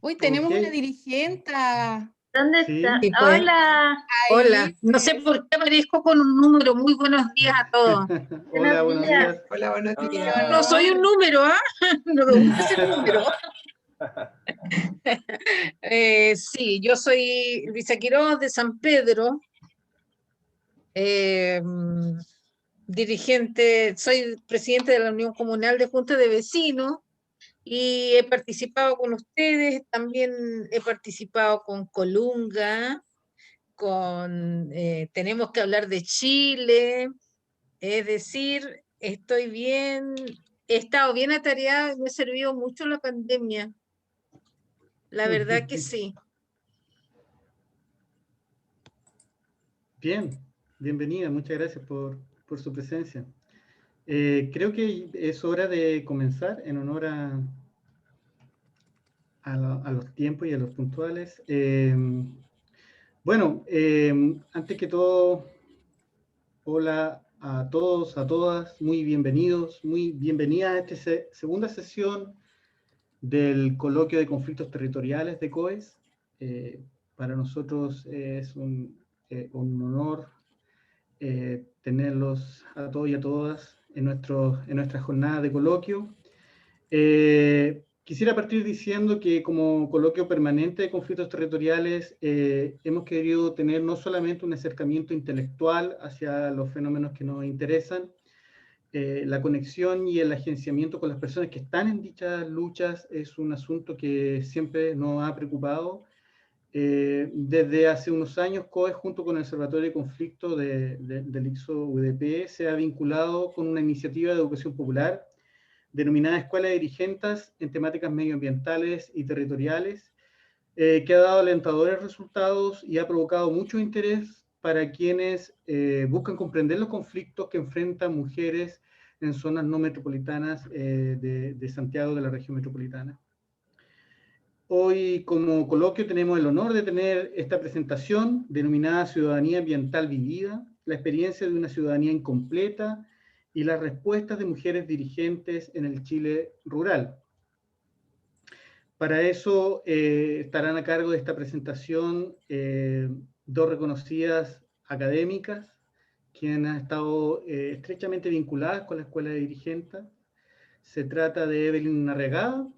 Hoy Ok, tenemos una dirigente. ¿Dónde está? sí. Sí, pues, Hola, hola. Ahí. No sé por qué aparezco con un número. Muy buenos días a todos. Hola, buenos buenos días. días. Hola, buenos Qué días. No soy un honor. número, ¿ah? No me gusta ese número. Sí, yo soy Luisa Quiroz de San Pedro, eh, dirigente, soy presidente de la Unión Comunal de Junta de Vecinos y he participado con ustedes, también he participado con Colunga, con Tenemos que hablar de Chile, es decir, estoy bien, he estado bien atareada, me ha servido mucho la pandemia, la verdad que sí. Bien, bienvenida, muchas gracias por su presencia. Creo que es hora de comenzar en honor a los tiempos y a los puntuales. Bueno, antes que todo, hola a todos, a todas, muy bienvenidos, muy bienvenidas a esta segunda sesión del coloquio de conflictos territoriales de COES. Para nosotros es un honor tenerlos a todos y a todas en nuestra jornada de coloquio. Quisiera partir diciendo que como coloquio permanente de conflictos territoriales hemos querido tener no solamente un acercamiento intelectual hacia los fenómenos que nos interesan, la conexión y el agenciamiento con las personas que están en dichas luchas es un asunto que siempre nos ha preocupado. Desde hace unos años, COE, junto con el Observatorio de Conflicto del ICSO-UDP, se ha vinculado con una iniciativa de educación popular denominada Escuela de Dirigentes en temáticas medioambientales y territoriales, que ha dado alentadores resultados y ha provocado mucho interés para quienes buscan comprender los conflictos que enfrentan mujeres en zonas no metropolitanas de Santiago, de la región metropolitana. Hoy, como coloquio, tenemos el honor de tener esta presentación denominada Ciudadanía Ambiental Vivida, la experiencia de una ciudadanía incompleta y las respuestas de mujeres dirigentes en el Chile rural. Para eso estarán a cargo de esta presentación dos reconocidas académicas, quienes han estado estrechamente vinculadas con la Escuela de Dirigentes. Se trata de Evelyn Arregada.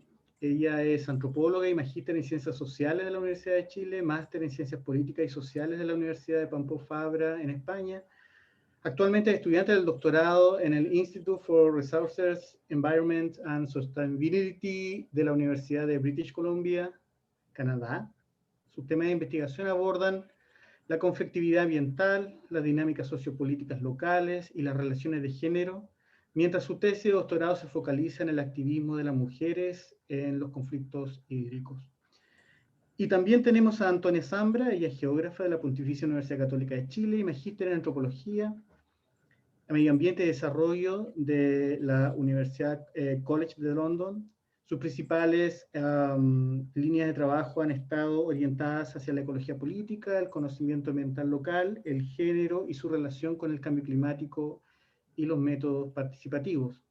Ella es antropóloga y magíster en Ciencias Sociales de la Universidad de Chile, máster en Ciencias Políticas y Sociales de la Universidad de Pompeu Fabra en España. Actualmente es estudiante del doctorado en el Institute for Resources, Environment and Sustainability de la Universidad de British Columbia, Canadá. Sus temas de investigación abordan la conflictividad ambiental, las dinámicas sociopolíticas locales y las relaciones de género, mientras su tesis de doctorado se focaliza en el activismo de las mujeres en los conflictos hídricos. Y también tenemos a Antonia Zambra, ella es geógrafa de la Pontificia Universidad Católica de Chile y magíster en antropología, medio ambiente y desarrollo de la Universidad College de London. Sus principales líneas de trabajo han estado orientadas hacia la ecología política, el conocimiento ambiental local, el género y su relación con el cambio climático y los métodos participativos.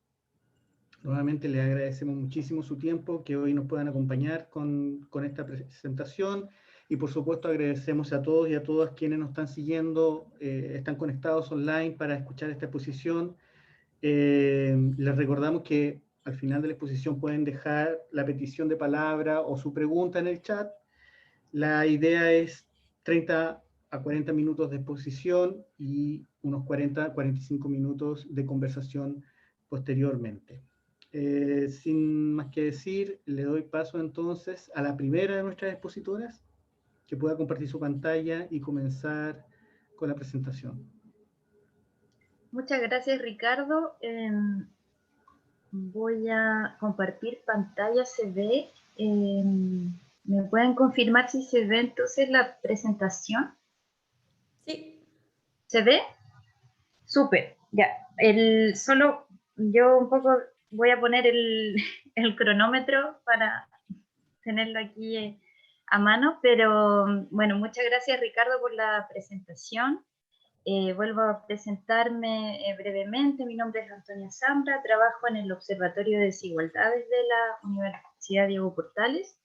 Nuevamente les agradecemos muchísimo su tiempo, que hoy nos puedan acompañar con esta presentación, y por supuesto agradecemos a todos y a todas quienes nos están siguiendo, están conectados online para escuchar esta exposición. Les recordamos que al final de la exposición pueden dejar la petición de palabra o su pregunta en el chat. La idea es 30 a 40 minutos de exposición y unos 40 a 45 minutos de conversación posteriormente. Sin más que decir, le doy paso entonces a la primera de nuestras expositoras, que pueda compartir su pantalla y comenzar con la presentación. muchas gracias, Ricardo. Voy a compartir pantalla, se ve. ¿Me pueden confirmar si se ve entonces la presentación? Sí. ¿Se ve? Súper, ya. Solo yo un poco voy a poner el cronómetro para tenerlo aquí a mano, pero bueno, muchas gracias, Ricardo, por la presentación. Vuelvo a presentarme brevemente. Mi nombre es Antonia Zambra, trabajo en el Observatorio de Desigualdades de la Universidad Diego Portales.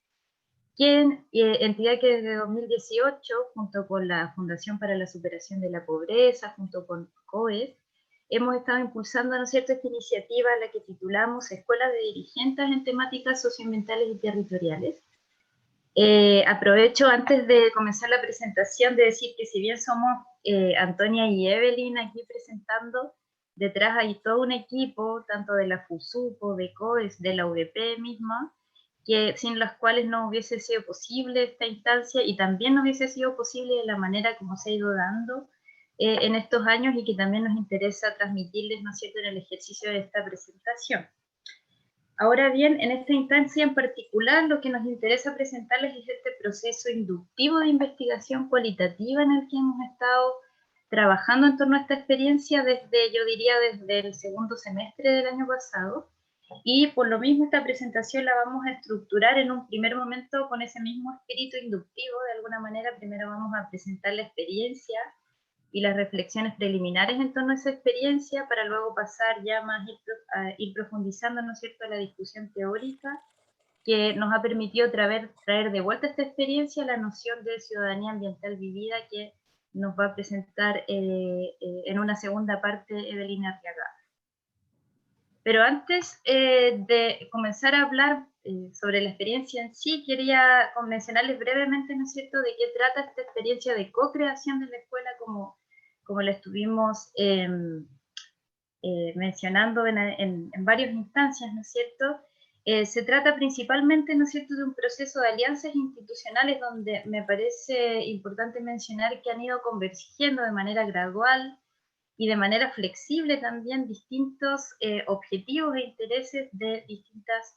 entidad que desde 2018, junto con la Fundación para la Superación de la Pobreza, junto con COES, hemos estado impulsando, ¿no es cierto?, esta iniciativa, la que titulamos Escuelas de Dirigentes en Temáticas Socioambientales y Territoriales. Aprovecho antes de comenzar la presentación de decir que si bien somos Antonia y Evelyn aquí presentando, detrás hay todo un equipo, tanto de la FUSUPO, de COES, de la UDP misma, que sin las cuales no hubiese sido posible esta instancia y también no hubiese sido posible de la manera como se ha ido dando en estos años y que también nos interesa transmitirles, ¿no es cierto?, en el ejercicio de esta presentación. Ahora bien, en esta instancia en particular, lo que nos interesa presentarles es este proceso inductivo de investigación cualitativa en el que hemos estado trabajando en torno a esta experiencia desde, yo diría, desde el segundo semestre del año pasado, y por lo mismo esta presentación la vamos a estructurar en un primer momento con ese mismo espíritu inductivo. De alguna manera, primero vamos a presentar la experiencia y las reflexiones preliminares en torno a esa experiencia, para luego pasar ya más a ir profundizando, ¿no es cierto?, la discusión teórica que nos ha permitido traer de vuelta esta experiencia la noción de ciudadanía ambiental vivida, que nos va a presentar en una segunda parte Evelyn Arriagada. Pero antes de comenzar a hablar sobre la experiencia en sí, quería mencionarles brevemente, ¿no es cierto?, de qué trata esta experiencia de co-creación de la escuela, como la estuvimos mencionando en varias instancias, ¿no es cierto? Se trata principalmente, ¿no es cierto?, de un proceso de alianzas institucionales donde me parece importante mencionar que han ido convergiendo de manera gradual y de manera flexible también distintos objetivos e intereses de distintas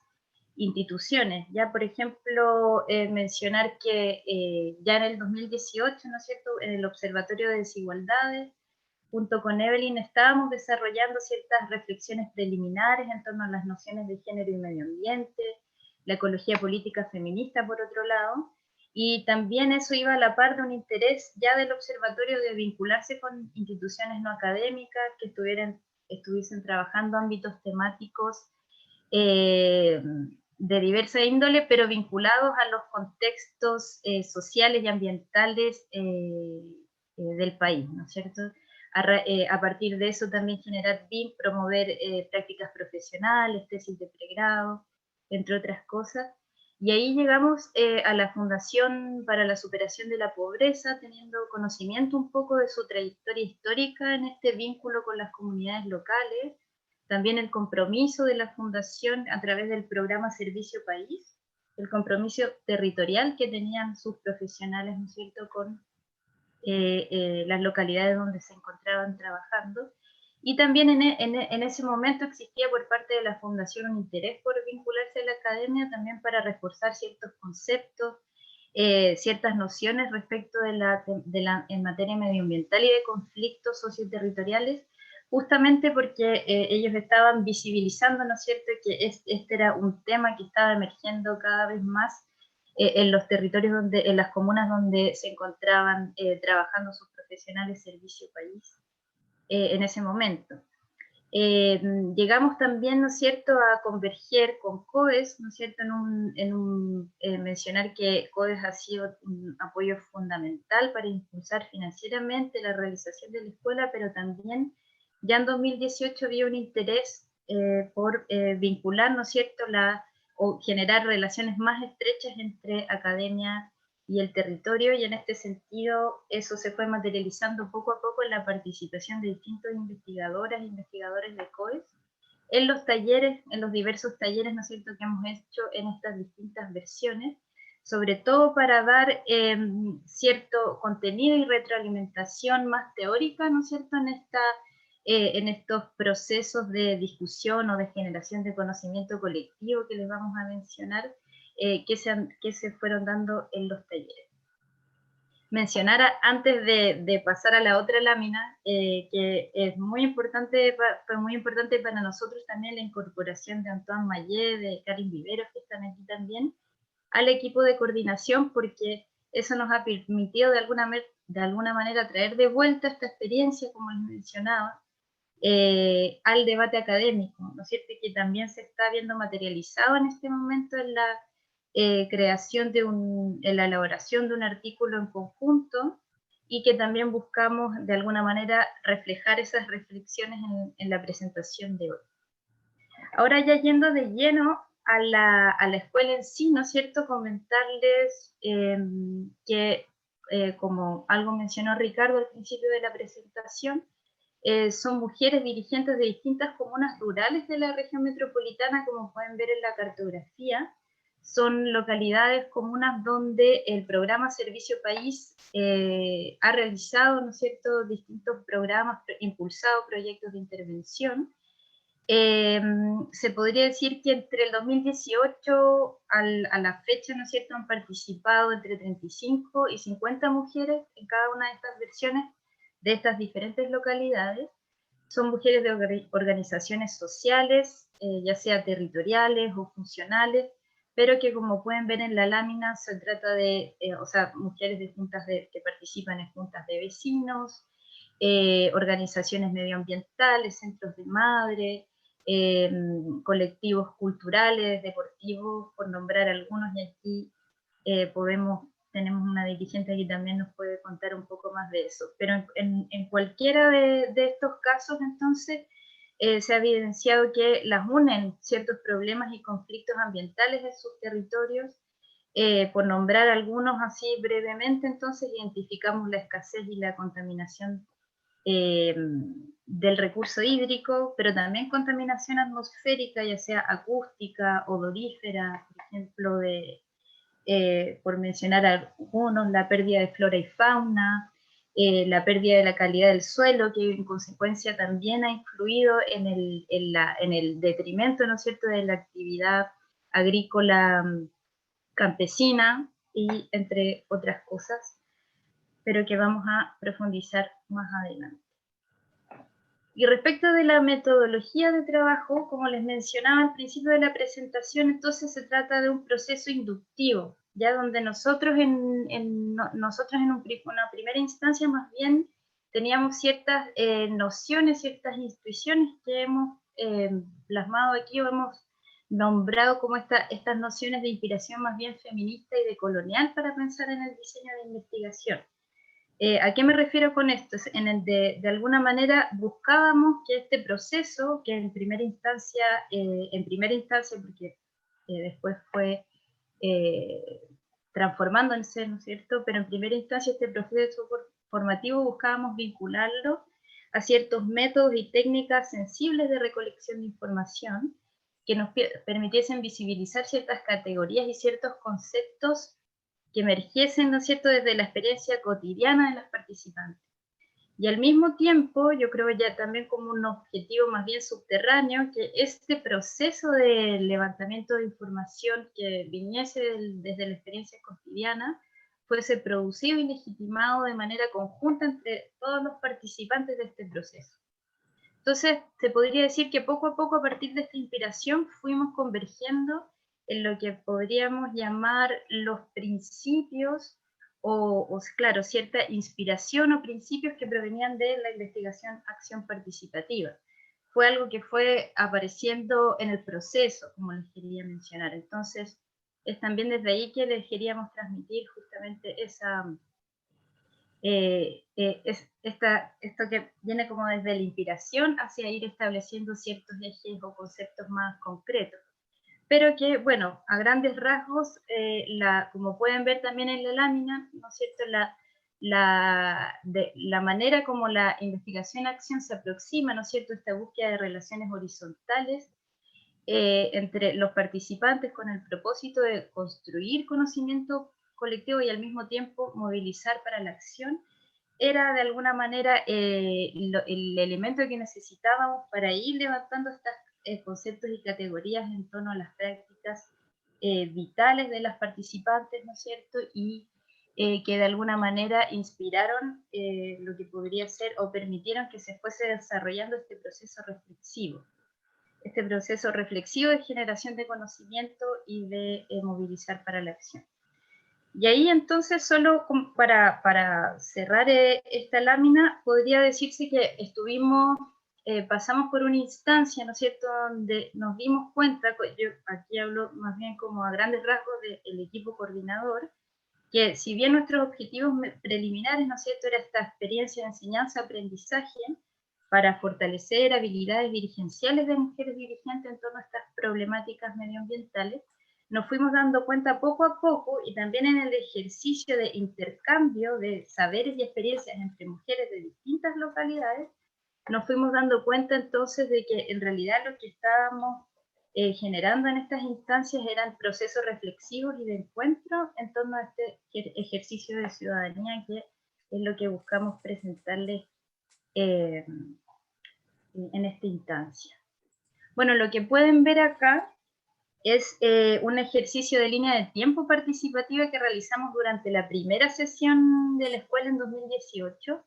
instituciones. Ya, por ejemplo, mencionar que ya en el 2018, ¿no es cierto?, en el Observatorio de Desigualdades, junto con Evelyn, estábamos desarrollando ciertas reflexiones preliminares en torno a las nociones de género y medio ambiente, la ecología política feminista, por otro lado, y también eso iba a la par de un interés ya del observatorio de vincularse con instituciones no académicas que estuviesen trabajando ámbitos temáticos de diversa índole, pero vinculados a los contextos sociales y ambientales del país, ¿no es cierto? A partir de eso también generar BIM, promover prácticas profesionales, tesis de pregrado, entre otras cosas. Y ahí llegamos a la Fundación para la Superación de la Pobreza, teniendo conocimiento un poco de su trayectoria histórica en este vínculo con las comunidades locales, también el compromiso de la Fundación a través del programa Servicio País, el compromiso territorial que tenían sus profesionales, ¿no es cierto?, con las localidades donde se encontraban trabajando. Y también en ese momento existía por parte de la Fundación un interés por vincularse a la academia, también para reforzar ciertos conceptos, ciertas nociones respecto en materia medioambiental y de conflictos socioterritoriales, justamente porque ellos estaban visibilizando, ¿no es cierto?, que este era un tema que estaba emergiendo cada vez más en los territorios, en las comunas donde se encontraban trabajando sus profesionales Servicio País en ese momento. Llegamos también, ¿no es cierto?, a converger con COES, ¿no es cierto?, mencionar que COES ha sido un apoyo fundamental para impulsar financieramente la realización de la escuela, pero también ya en 2018 había un interés por vincular, ¿no es cierto?, o generar relaciones más estrechas entre academia y el territorio, y en este sentido eso se fue materializando poco a poco en la participación de distintos investigadoras e investigadores de COES en los talleres, en los diversos talleres, ¿no es cierto?, que hemos hecho en estas distintas versiones, sobre todo para dar cierto contenido y retroalimentación más teórica, ¿no es cierto?, en estos procesos de discusión o de generación de conocimiento colectivo que les vamos a mencionar, que se fueron dando en los talleres. Mencionar antes de pasar a la otra lámina, que es muy importante, fue muy importante para nosotros también la incorporación de Antoine Mayé, de Karin Viveros, que están aquí también, al equipo de coordinación, porque eso nos ha permitido de alguna manera traer de vuelta esta experiencia, como les mencionaba, al debate académico, ¿no es cierto?, que también se está viendo materializado en este momento creación en la elaboración de un artículo en conjunto, y que también buscamos de alguna manera reflejar esas reflexiones en la presentación de hoy. Ahora ya yendo de lleno a la escuela en sí, ¿no es cierto? Comentarles que, como algo mencionó Ricardo al principio de la presentación, son mujeres dirigentes de distintas comunas rurales de la región metropolitana, como pueden ver en la cartografía. Son localidades, comunas donde el programa Servicio País ha realizado, ¿no es cierto?, distintos programas, impulsado proyectos de intervención. Se podría decir que entre el 2018 a la fecha, ¿no es cierto?, han participado entre 35 y 50 mujeres en cada una de estas versiones de estas diferentes localidades. Son mujeres de organizaciones sociales, ya sea territoriales o funcionales, pero que, como pueden ver en la lámina, se trata de, o sea, mujeres de juntas que participan en juntas de vecinos, organizaciones medioambientales, centros de madre, colectivos culturales, deportivos, por nombrar algunos, y aquí tenemos una dirigente que también nos puede contar un poco más de eso. Pero en cualquiera de estos casos, entonces, se ha evidenciado que las unen ciertos problemas y conflictos ambientales en sus territorios. Por nombrar algunos así brevemente, entonces, identificamos la escasez y la contaminación del recurso hídrico, pero también contaminación atmosférica, ya sea acústica, odorífera, por ejemplo, por mencionar algunos, la pérdida de flora y fauna, la pérdida de la calidad del suelo, que en consecuencia también ha influido en el detrimento, ¿no es cierto?, de la actividad agrícola campesina, y entre otras cosas, pero que vamos a profundizar más adelante. Y respecto de la metodología de trabajo, como les mencionaba al principio de la presentación, entonces se trata de un proceso inductivo, ya donde nosotros una primera instancia más bien teníamos ciertas nociones, ciertas intuiciones que hemos plasmado aquí, o hemos nombrado como estas nociones de inspiración más bien feminista y decolonial para pensar en el diseño de investigación. ¿A qué me refiero con esto? De alguna manera buscábamos que este proceso, que en primera instancia, porque después fue transformándose, ¿no es cierto?, pero en primera instancia este proceso formativo buscábamos vincularlo a ciertos métodos y técnicas sensibles de recolección de información que nos permitiesen visibilizar ciertas categorías y ciertos conceptos que emergiesen, ¿no es cierto?, desde la experiencia cotidiana de los participantes. Y al mismo tiempo, yo creo ya también como un objetivo más bien subterráneo, que este proceso de levantamiento de información que viniese desde la experiencia cotidiana fuese producido y legitimado de manera conjunta entre todos los participantes de este proceso. Entonces, se podría decir que poco a poco, a partir de esta inspiración, fuimos convergiendo en lo que podríamos llamar los principios, claro, cierta inspiración o principios que provenían de la investigación acción participativa. Fue algo que fue apareciendo en el proceso, como les quería mencionar. Entonces, es también desde ahí que les queríamos transmitir justamente esto que viene como desde la inspiración hacia ir estableciendo ciertos ejes o conceptos más concretos. Pero que, bueno, a grandes rasgos, como pueden ver también en la lámina, ¿no es cierto?, la manera como la investigación-acción se aproxima, ¿no es cierto?, esta búsqueda de relaciones horizontales entre los participantes con el propósito de construir conocimiento colectivo y al mismo tiempo movilizar para la acción, era de alguna manera el elemento que necesitábamos para ir levantando estos conceptos y categorías en torno a las prácticas vitales de las participantes, ¿no es cierto?, y que de alguna manera inspiraron lo que podría ser o permitieron que se fuese desarrollando este proceso reflexivo de generación de conocimiento y de movilizar para la acción. Y ahí entonces, solo para cerrar esta lámina, podría decirse que estuvimos pasamos por una instancia, ¿no es cierto?, donde nos dimos cuenta, yo aquí hablo más bien como a grandes rasgos del equipo coordinador, que si bien nuestros objetivos preliminares, ¿no es cierto?, era esta experiencia de enseñanza-aprendizaje para fortalecer habilidades dirigenciales de mujeres dirigentes en torno a estas problemáticas medioambientales, nos fuimos dando cuenta poco a poco, y también en el ejercicio de intercambio de saberes y experiencias entre mujeres de distintas localidades, nos fuimos dando cuenta entonces de que en realidad lo que estábamos generando en estas instancias eran procesos reflexivos y de encuentro en torno a este ejercicio de ciudadanía, que es lo que buscamos presentarles en esta instancia. Bueno, lo que pueden ver acá es un ejercicio de línea de tiempo participativa que realizamos durante la primera sesión de la escuela en 2018.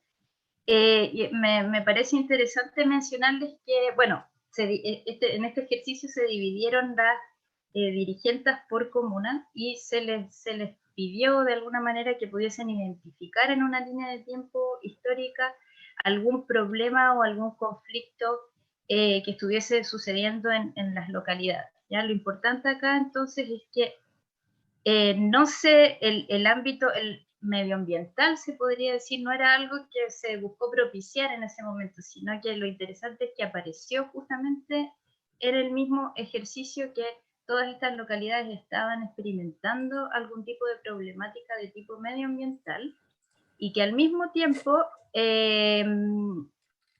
Me parece interesante mencionarles que, bueno, en este ejercicio se dividieron las dirigentes por comuna, y se les pidió de alguna manera que pudiesen identificar en una línea de tiempo histórica algún problema o algún conflicto que estuviese sucediendo en las localidades. ¿Ya? Lo importante acá entonces es que no sé, el ámbito medioambiental, se podría decir, no era algo que se buscó propiciar en ese momento, sino que lo interesante es que apareció justamente en el mismo ejercicio que todas estas localidades estaban experimentando algún tipo de problemática de tipo medioambiental, y que al mismo tiempo,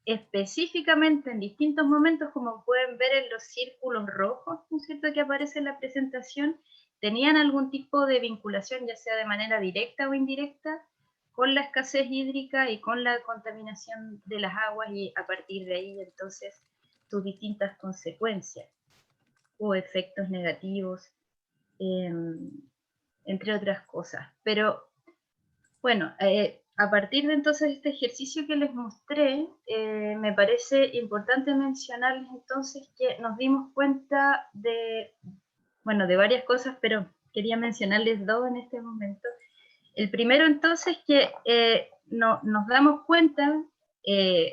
específicamente en distintos momentos, como pueden ver en los círculos rojos, ¿no es cierto?, que aparece en la presentación, tenían algún tipo de vinculación, ya sea de manera directa o indirecta, con la escasez hídrica y con la contaminación de las aguas, y a partir de ahí entonces sus distintas consecuencias o efectos negativos, entre otras cosas. Pero bueno, a partir de entonces este ejercicio que les mostré, me parece importante mencionarles entonces que nos dimos cuenta de varias cosas, pero quería mencionarles dos en este momento. El primero entonces que nos damos cuenta,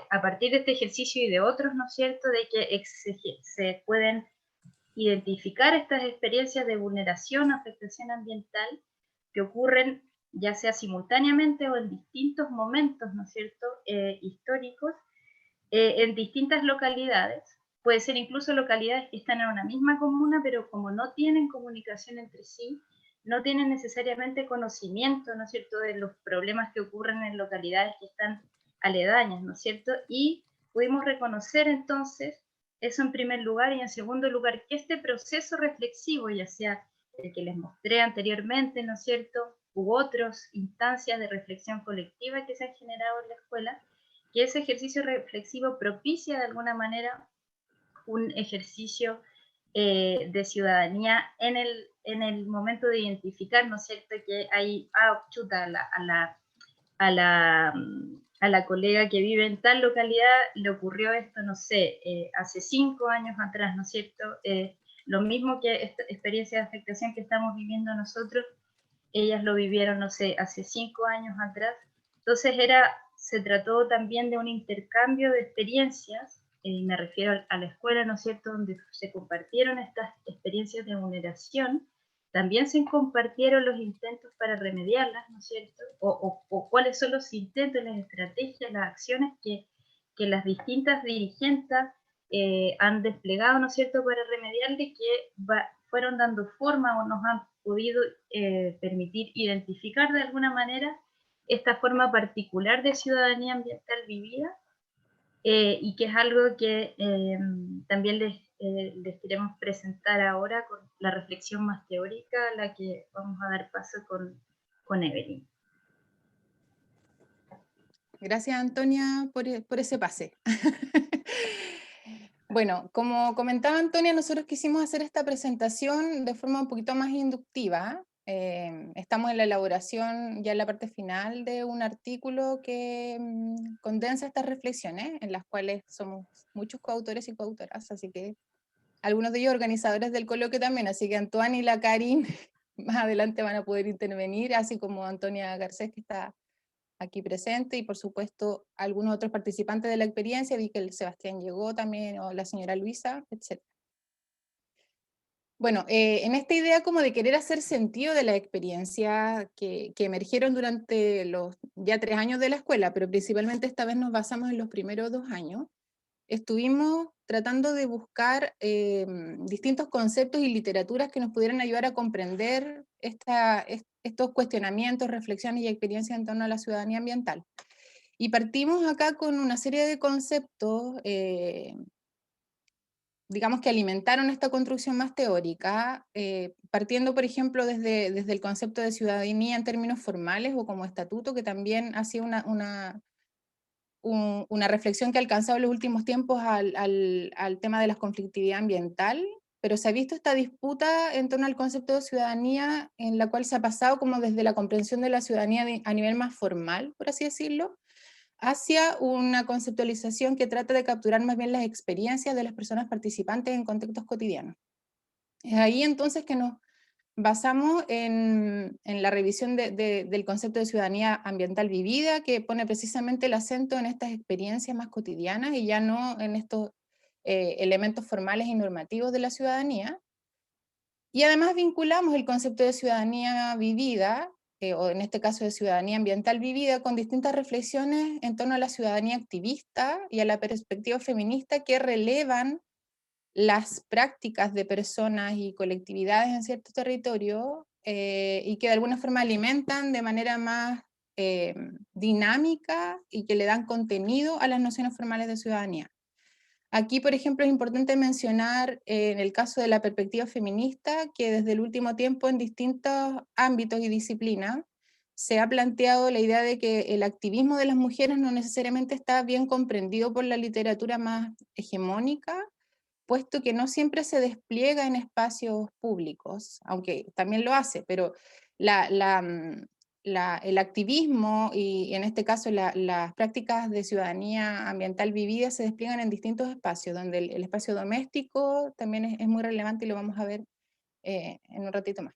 a partir de este ejercicio y de otros, ¿no es cierto?, de que se pueden identificar estas experiencias de vulneración o afectación ambiental que ocurren ya sea simultáneamente o en distintos momentos, ¿no es cierto?, históricos, en distintas localidades. Puede ser incluso localidades que están en una misma comuna, pero como no tienen comunicación entre sí, no tienen necesariamente conocimiento, ¿no es cierto?, de los problemas que ocurren en localidades que están aledañas, ¿no es cierto? Y pudimos reconocer entonces eso en primer lugar, y en segundo lugar que este proceso reflexivo, ya sea el que les mostré anteriormente, ¿no es cierto?, u otras instancias de reflexión colectiva que se han generado en la escuela, que ese ejercicio reflexivo propicia de alguna manera un ejercicio de ciudadanía en el momento de identificar, ¿no es cierto?, que hay, chuta, a la colega que vive en tal localidad le ocurrió esto, no sé, hace 5 años atrás, ¿no es cierto? Lo mismo que esta experiencia de afectación que estamos viviendo nosotros, ellas lo vivieron, no sé, hace 5 años atrás. Entonces se trató también de un intercambio de experiencias, me refiero a la escuela, ¿no es cierto?, donde se compartieron estas experiencias de vulneración. También se compartieron los intentos para remediarlas, ¿no es cierto?, o cuáles son los intentos, las estrategias, las acciones que las distintas dirigentes han desplegado, ¿no es cierto?, para remediarle, que fueron dando forma o nos han podido permitir identificar de alguna manera esta forma particular de ciudadanía ambiental vivida, y que es algo que también les queremos presentar ahora con la reflexión más teórica, a la que vamos a dar paso con Evelyn. Gracias, Antonia, por ese pase. Bueno, como comentaba Antonia, nosotros quisimos hacer esta presentación de forma un poquito más inductiva. Estamos en la elaboración, ya en la parte final, de un artículo que condensa estas reflexiones, en las cuales somos muchos coautores y coautoras, así que algunos de ellos organizadores del coloquio también, así que Antoine y la Karin más adelante van a poder intervenir, así como Antonia Garcés, que está aquí presente, y por supuesto algunos otros participantes de la experiencia, vi que el Sebastián llegó también, o la señora Luisa, etc. Bueno, en esta idea como de querer hacer sentido de la experiencia que emergieron durante los ya 3 años de la escuela, pero principalmente esta vez nos basamos en los primeros 2 años, estuvimos tratando de buscar distintos conceptos y literaturas que nos pudieran ayudar a comprender estos cuestionamientos, reflexiones y experiencias en torno a la ciudadanía ambiental. Y partimos acá con una serie de conceptos digamos que alimentaron esta construcción más teórica, partiendo, por ejemplo, desde el concepto de ciudadanía en términos formales o como estatuto, que también ha sido una reflexión que ha alcanzado en los últimos tiempos al tema de la conflictividad ambiental, pero se ha visto esta disputa en torno al concepto de ciudadanía, en la cual se ha pasado como desde la comprensión de la ciudadanía a nivel más formal, por así decirlo, hacia una conceptualización que trata de capturar más bien las experiencias de las personas participantes en contextos cotidianos. Es ahí entonces que nos basamos en la revisión del concepto de ciudadanía ambiental vivida, que pone precisamente el acento en estas experiencias más cotidianas y ya no en estos elementos formales y normativos de la ciudadanía. Y además vinculamos el concepto de ciudadanía vivida, o en este caso de ciudadanía ambiental vivida, con distintas reflexiones en torno a la ciudadanía activista y a la perspectiva feminista que relevan las prácticas de personas y colectividades en cierto territorio y que de alguna forma alimentan de manera más dinámica y que le dan contenido a las nociones formales de ciudadanía. Aquí, por ejemplo, es importante mencionar en el caso de la perspectiva feminista que desde el último tiempo en distintos ámbitos y disciplinas se ha planteado la idea de que el activismo de las mujeres no necesariamente está bien comprendido por la literatura más hegemónica, puesto que no siempre se despliega en espacios públicos, aunque también lo hace, pero el activismo y en este caso las prácticas de ciudadanía ambiental vivida se despliegan en distintos espacios, donde el espacio doméstico también es muy relevante y lo vamos a ver en un ratito más.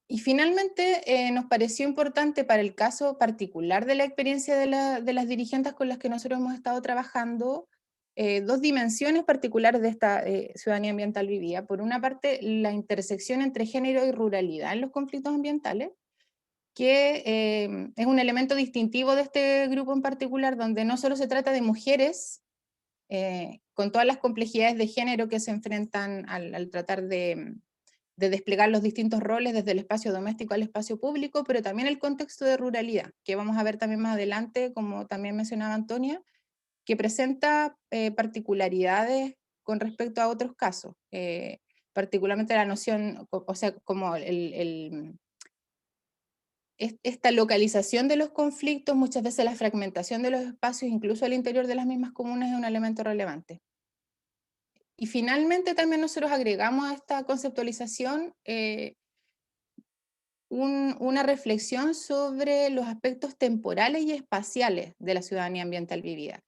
Y finalmente nos pareció importante para el caso particular de la experiencia de las dirigentes con las que nosotros hemos estado trabajando, 2 dimensiones particulares de esta ciudadanía ambiental vivida. Por una parte, la intersección entre género y ruralidad en los conflictos ambientales, que es un elemento distintivo de este grupo en particular, donde no solo se trata de mujeres, con todas las complejidades de género que se enfrentan al tratar de desplegar los distintos roles desde el espacio doméstico al espacio público, pero también el contexto de ruralidad, que vamos a ver también más adelante, como también mencionaba Antonia, que presenta particularidades con respecto a otros casos, particularmente la noción, o sea, como esta localización de los conflictos, muchas veces la fragmentación de los espacios, incluso al interior de las mismas comunas, es un elemento relevante. Y finalmente también nosotros agregamos a esta conceptualización una reflexión sobre los aspectos temporales y espaciales de la ciudadanía ambiental vivida,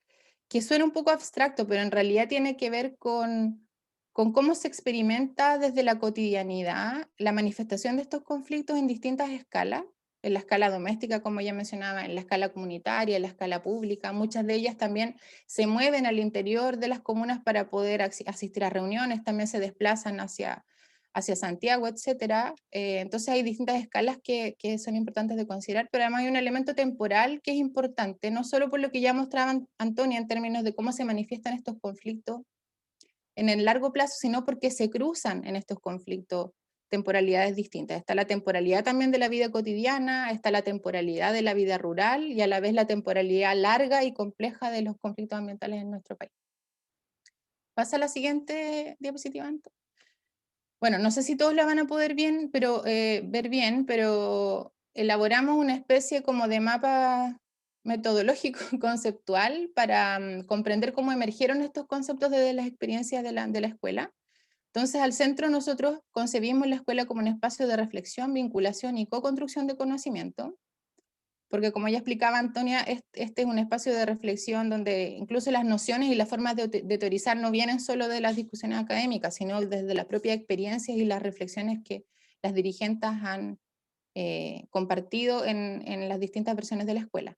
que suena un poco abstracto, pero en realidad tiene que ver con cómo se experimenta desde la cotidianidad la manifestación de estos conflictos en distintas escalas, en la escala doméstica, como ya mencionaba, en la escala comunitaria, en la escala pública. Muchas de ellas también se mueven al interior de las comunas para poder asistir a reuniones, también se desplazan hacia Santiago, etc. Entonces hay distintas escalas que son importantes de considerar, pero además hay un elemento temporal que es importante, no solo por lo que ya mostraba Antonia en términos de cómo se manifiestan estos conflictos en el largo plazo, sino porque se cruzan en estos conflictos temporalidades distintas. Está la temporalidad también de la vida cotidiana, está la temporalidad de la vida rural y a la vez la temporalidad larga y compleja de los conflictos ambientales en nuestro país. Pasa a la siguiente diapositiva, Anto. Bueno, no sé si todos la van a poder ver bien, pero elaboramos una especie como de mapa metodológico conceptual para comprender cómo emergieron estos conceptos desde las experiencias de la escuela. Entonces, al centro nosotros concebimos la escuela como un espacio de reflexión, vinculación y co-construcción de conocimiento, porque como ya explicaba Antonia, este es un espacio de reflexión donde incluso las nociones y las formas de teorizar no vienen solo de las discusiones académicas, sino desde las propias experiencias y las reflexiones que las dirigentes han compartido en las distintas versiones de la escuela.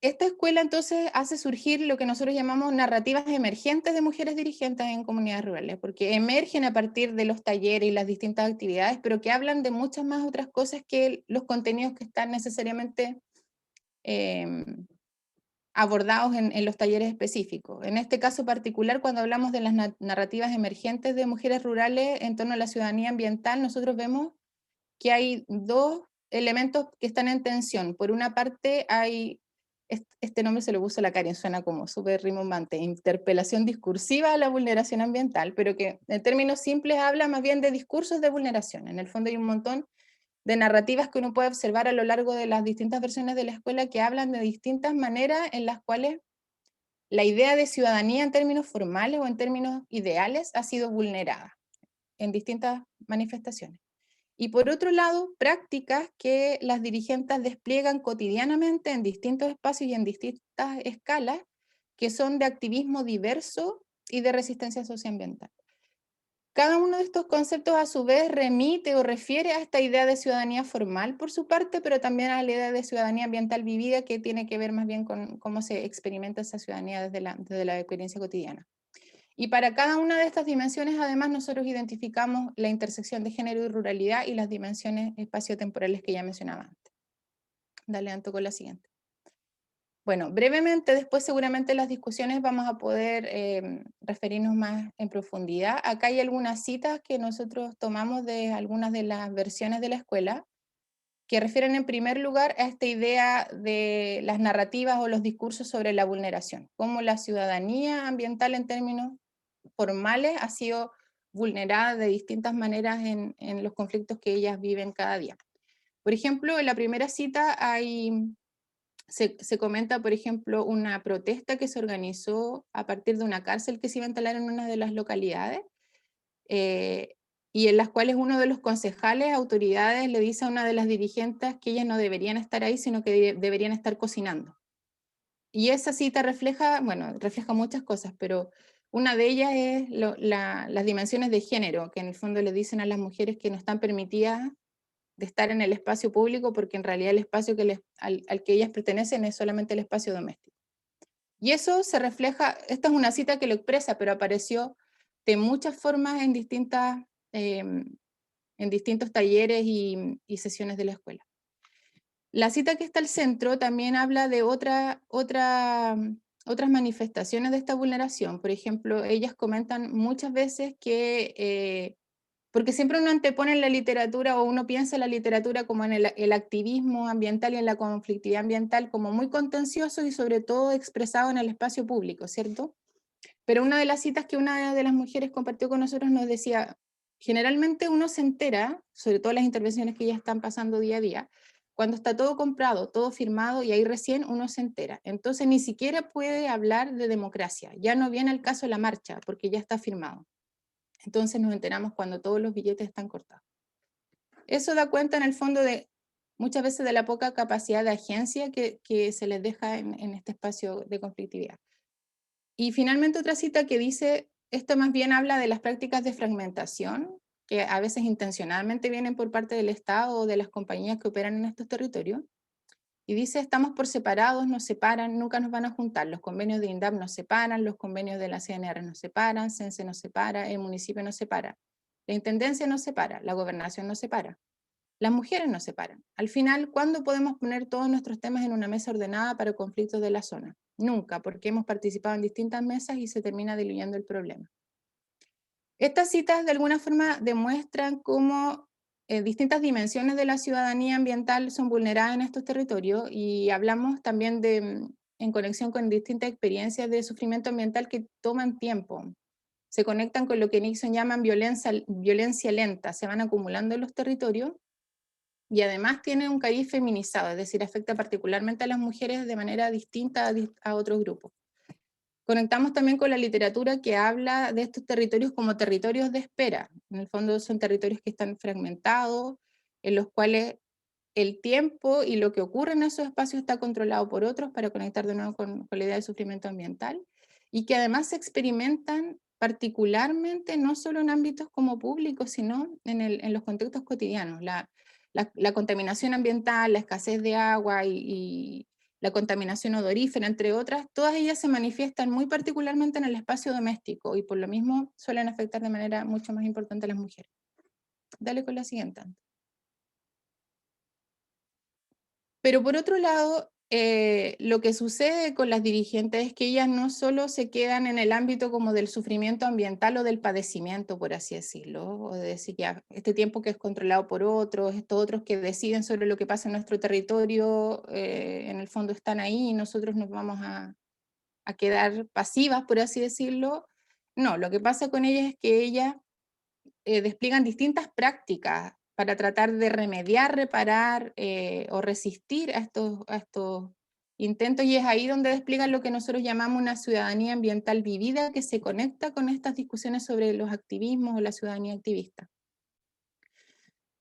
Esta escuela entonces hace surgir lo que nosotros llamamos narrativas emergentes de mujeres dirigentes en comunidades rurales, porque emergen a partir de los talleres y las distintas actividades, pero que hablan de muchas más otras cosas que los contenidos que están necesariamente abordados en los talleres específicos. En este caso particular, cuando hablamos de las narrativas emergentes de mujeres rurales en torno a la ciudadanía ambiental, nosotros vemos que hay dos elementos que están en tensión. Por una parte hay, este nombre se lo puso la Karen, suena como súper rimbombante, interpelación discursiva a la vulneración ambiental, pero que en términos simples habla más bien de discursos de vulneración. En el fondo hay un montón de narrativas que uno puede observar a lo largo de las distintas versiones de la escuela que hablan de distintas maneras en las cuales la idea de ciudadanía en términos formales o en términos ideales ha sido vulnerada en distintas manifestaciones. Y por otro lado, prácticas que las dirigentes despliegan cotidianamente en distintos espacios y en distintas escalas, que son de activismo diverso y de resistencia socioambiental. Cada uno de estos conceptos a su vez remite o refiere a esta idea de ciudadanía formal por su parte, pero también a la idea de ciudadanía ambiental vivida, que tiene que ver más bien con cómo se experimenta esa ciudadanía desde la experiencia cotidiana. Y para cada una de estas dimensiones, además, nosotros identificamos la intersección de género y ruralidad y las dimensiones espaciotemporales que ya mencionaba antes. Dale, Anto, con la siguiente. Bueno, brevemente, después seguramente en las discusiones vamos a poder referirnos más en profundidad. Acá hay algunas citas que nosotros tomamos de algunas de las versiones de la escuela, que refieren en primer lugar a esta idea de las narrativas o los discursos sobre la vulneración, cómo la ciudadanía ambiental en términos formales ha sido vulnerada de distintas maneras en los conflictos que ellas viven cada día. Por ejemplo, en la primera cita se comenta, por ejemplo, una protesta que se organizó a partir de una cárcel que se iba a instalar en una de las localidades, y en las cuales uno de los concejales, autoridades, le dice a una de las dirigentes que ellas no deberían estar ahí, sino que deberían estar cocinando. Y esa cita refleja muchas cosas, pero una de ellas es las dimensiones de género, que en el fondo le dicen a las mujeres que no están permitidas de estar en el espacio público, porque en realidad el espacio al que ellas pertenecen es solamente el espacio doméstico. Y eso se refleja, esta es una cita que lo expresa, pero apareció de muchas formas en distintos talleres y sesiones de la escuela. La cita que está al centro también habla de otras manifestaciones de esta vulneración. Por ejemplo, ellas comentan muchas veces que, porque siempre uno antepone en la literatura o uno piensa en la literatura como en el activismo ambiental y en la conflictividad ambiental como muy contencioso y sobre todo expresado en el espacio público, ¿cierto? Pero una de las citas que una de las mujeres compartió con nosotros nos decía, generalmente uno se entera, sobre todo las intervenciones que ya están pasando día a día, cuando está todo comprado, todo firmado, y ahí recién uno se entera. Entonces ni siquiera puede hablar de democracia, ya no viene el caso de la marcha, porque ya está firmado. Entonces nos enteramos cuando todos los billetes están cortados. Eso da cuenta en el fondo de muchas veces de la poca capacidad de agencia que se les deja en este espacio de conflictividad. Y finalmente otra cita que dice, esto más bien habla de las prácticas de fragmentación, que a veces intencionalmente vienen por parte del Estado o de las compañías que operan en estos territorios, y dice, estamos por separados, nos separan, nunca nos van a juntar, los convenios de INDAP nos separan, los convenios de la CNR nos separan, CENSE nos separa, el municipio nos separa, la intendencia nos separa, la gobernación nos separa, las mujeres nos separan. Al final, ¿cuándo podemos poner todos nuestros temas en una mesa ordenada para conflictos de la zona? Nunca, porque hemos participado en distintas mesas y se termina diluyendo el problema. Estas citas de alguna forma demuestran cómo distintas dimensiones de la ciudadanía ambiental son vulneradas en estos territorios, y hablamos también en conexión con distintas experiencias de sufrimiento ambiental que toman tiempo. Se conectan con lo que Nixon llaman violencia lenta, se van acumulando en los territorios, y además tiene un cariz feminizado, es decir, afecta particularmente a las mujeres de manera distinta a otros grupos. Conectamos también con la literatura que habla de estos territorios como territorios de espera. En el fondo son territorios que están fragmentados, en los cuales el tiempo y lo que ocurre en esos espacios está controlado por otros, para conectar de nuevo con la idea de sufrimiento ambiental, y que además se experimentan particularmente no solo en ámbitos como públicos, sino en los contextos cotidianos. la contaminación ambiental, la escasez de agua y la contaminación odorífera, entre otras, todas ellas se manifiestan muy particularmente en el espacio doméstico y por lo mismo suelen afectar de manera mucho más importante a las mujeres. Dale con la siguiente. Pero por otro lado, lo que sucede con las dirigentes es que ellas no solo se quedan en el ámbito como del sufrimiento ambiental o del padecimiento, por así decirlo, o de decir ya, este tiempo que es controlado por otros, estos otros que deciden sobre lo que pasa en nuestro territorio, en el fondo están ahí y nosotros nos vamos a quedar pasivas, por así decirlo. No, lo que pasa con ellas es que ellas despliegan distintas prácticas para tratar de remediar, reparar o resistir a estos intentos, y es ahí donde despliegan lo que nosotros llamamos una ciudadanía ambiental vivida que se conecta con estas discusiones sobre los activismos o la ciudadanía activista.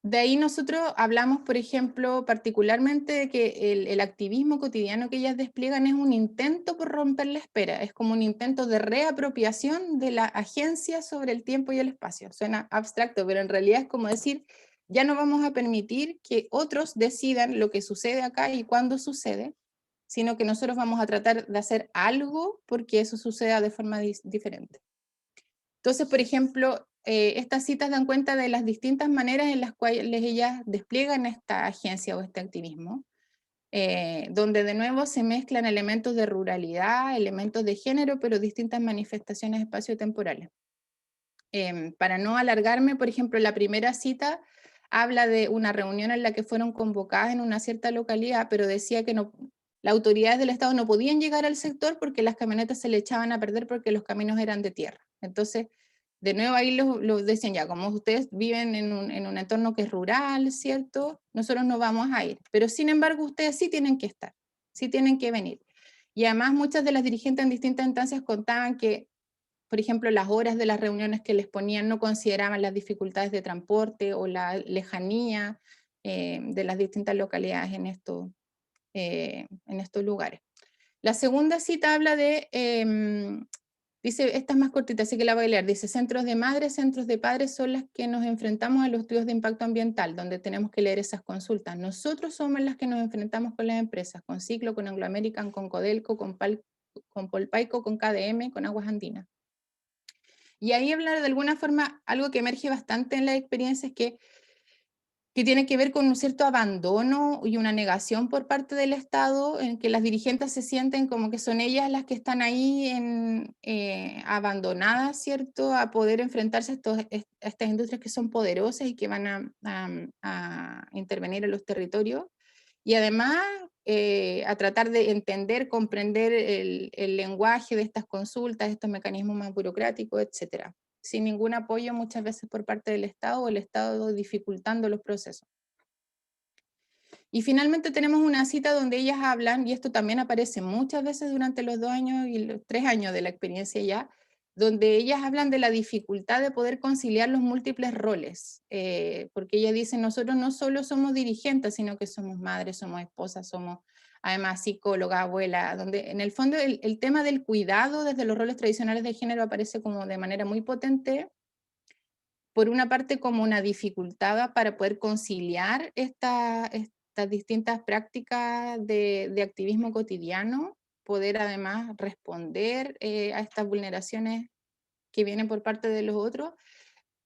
De ahí nosotros hablamos, por ejemplo, particularmente de que el activismo cotidiano que ellas despliegan es un intento por romper la espera, es como un intento de reapropiación de la agencia sobre el tiempo y el espacio. Suena abstracto, pero en realidad es como decir, ya no vamos a permitir que otros decidan lo que sucede acá y cuándo sucede, sino que nosotros vamos a tratar de hacer algo porque eso suceda de forma diferente. Entonces, por ejemplo, estas citas dan cuenta de las distintas maneras en las cuales ellas despliegan esta agencia o este activismo, donde de nuevo se mezclan elementos de ruralidad, elementos de género, pero distintas manifestaciones espaciotemporales. Para no alargarme, por ejemplo, la primera cita habla de una reunión en la que fueron convocadas en una cierta localidad, pero decía que no, las autoridades del Estado no podían llegar al sector porque las camionetas se le echaban a perder porque los caminos eran de tierra. Entonces, de nuevo ahí los decían ya, como ustedes viven en un entorno que es rural, ¿cierto? Nosotros no vamos a ir, pero sin embargo ustedes sí tienen que estar, sí tienen que venir. Y además muchas de las dirigentes en distintas instancias contaban que, por ejemplo, las horas de las reuniones que les ponían no consideraban las dificultades de transporte o la lejanía de las distintas localidades en estos lugares. La segunda cita habla de, dice, esta es más cortita, así que la voy a leer, dice, centros de madres, centros de padres son las que nos enfrentamos a los estudios de impacto ambiental, donde tenemos que leer esas consultas. Nosotros somos las que nos enfrentamos con las empresas, con Ciclo, con Anglo American, con Codelco, con Polpaico, con KDM, con Aguas Andinas. Y ahí hablar de alguna forma, algo que emerge bastante en la experiencia es que tiene que ver con un cierto abandono y una negación por parte del Estado, en que las dirigentes se sienten como que son ellas las que están ahí abandonadas, ¿cierto?, a poder enfrentarse a estas industrias que son poderosas y que van a intervenir en los territorios. Y además a tratar de entender, comprender el lenguaje de estas consultas, estos mecanismos más burocráticos, etcétera, sin ningún apoyo muchas veces por parte del Estado o el Estado dificultando los procesos. Y finalmente tenemos una cita donde ellas hablan, y esto también aparece muchas veces durante los 2 años y los 3 años de la experiencia ya, donde ellas hablan de la dificultad de poder conciliar los múltiples roles, porque ellas dicen, nosotros no solo somos dirigentes, sino que somos madres, somos esposas, somos además psicóloga, abuela, donde en el fondo el tema del cuidado desde los roles tradicionales de género aparece como de manera muy potente, por una parte como una dificultad para poder conciliar estas distintas prácticas de activismo cotidiano, poder además responder a estas vulneraciones que vienen por parte de los otros,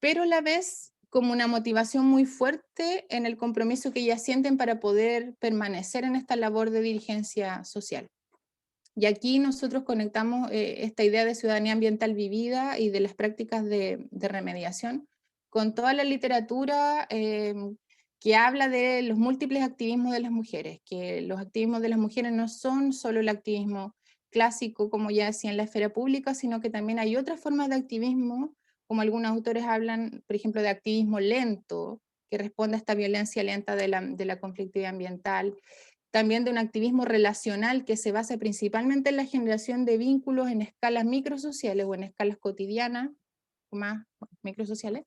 pero a la vez como una motivación muy fuerte en el compromiso que ellas sienten para poder permanecer en esta labor de dirigencia social. Y aquí nosotros conectamos esta idea de ciudadanía ambiental vivida y de las prácticas de remediación con toda la literatura que habla de los múltiples activismos de las mujeres, que los activismos de las mujeres no son solo el activismo clásico, como ya decía, en la esfera pública, sino que también hay otras formas de activismo, como algunos autores hablan, por ejemplo, de activismo lento, que responde a esta violencia lenta de la conflictividad ambiental, también de un activismo relacional que se basa principalmente en la generación de vínculos en escalas microsociales o en escalas cotidianas, más microsociales,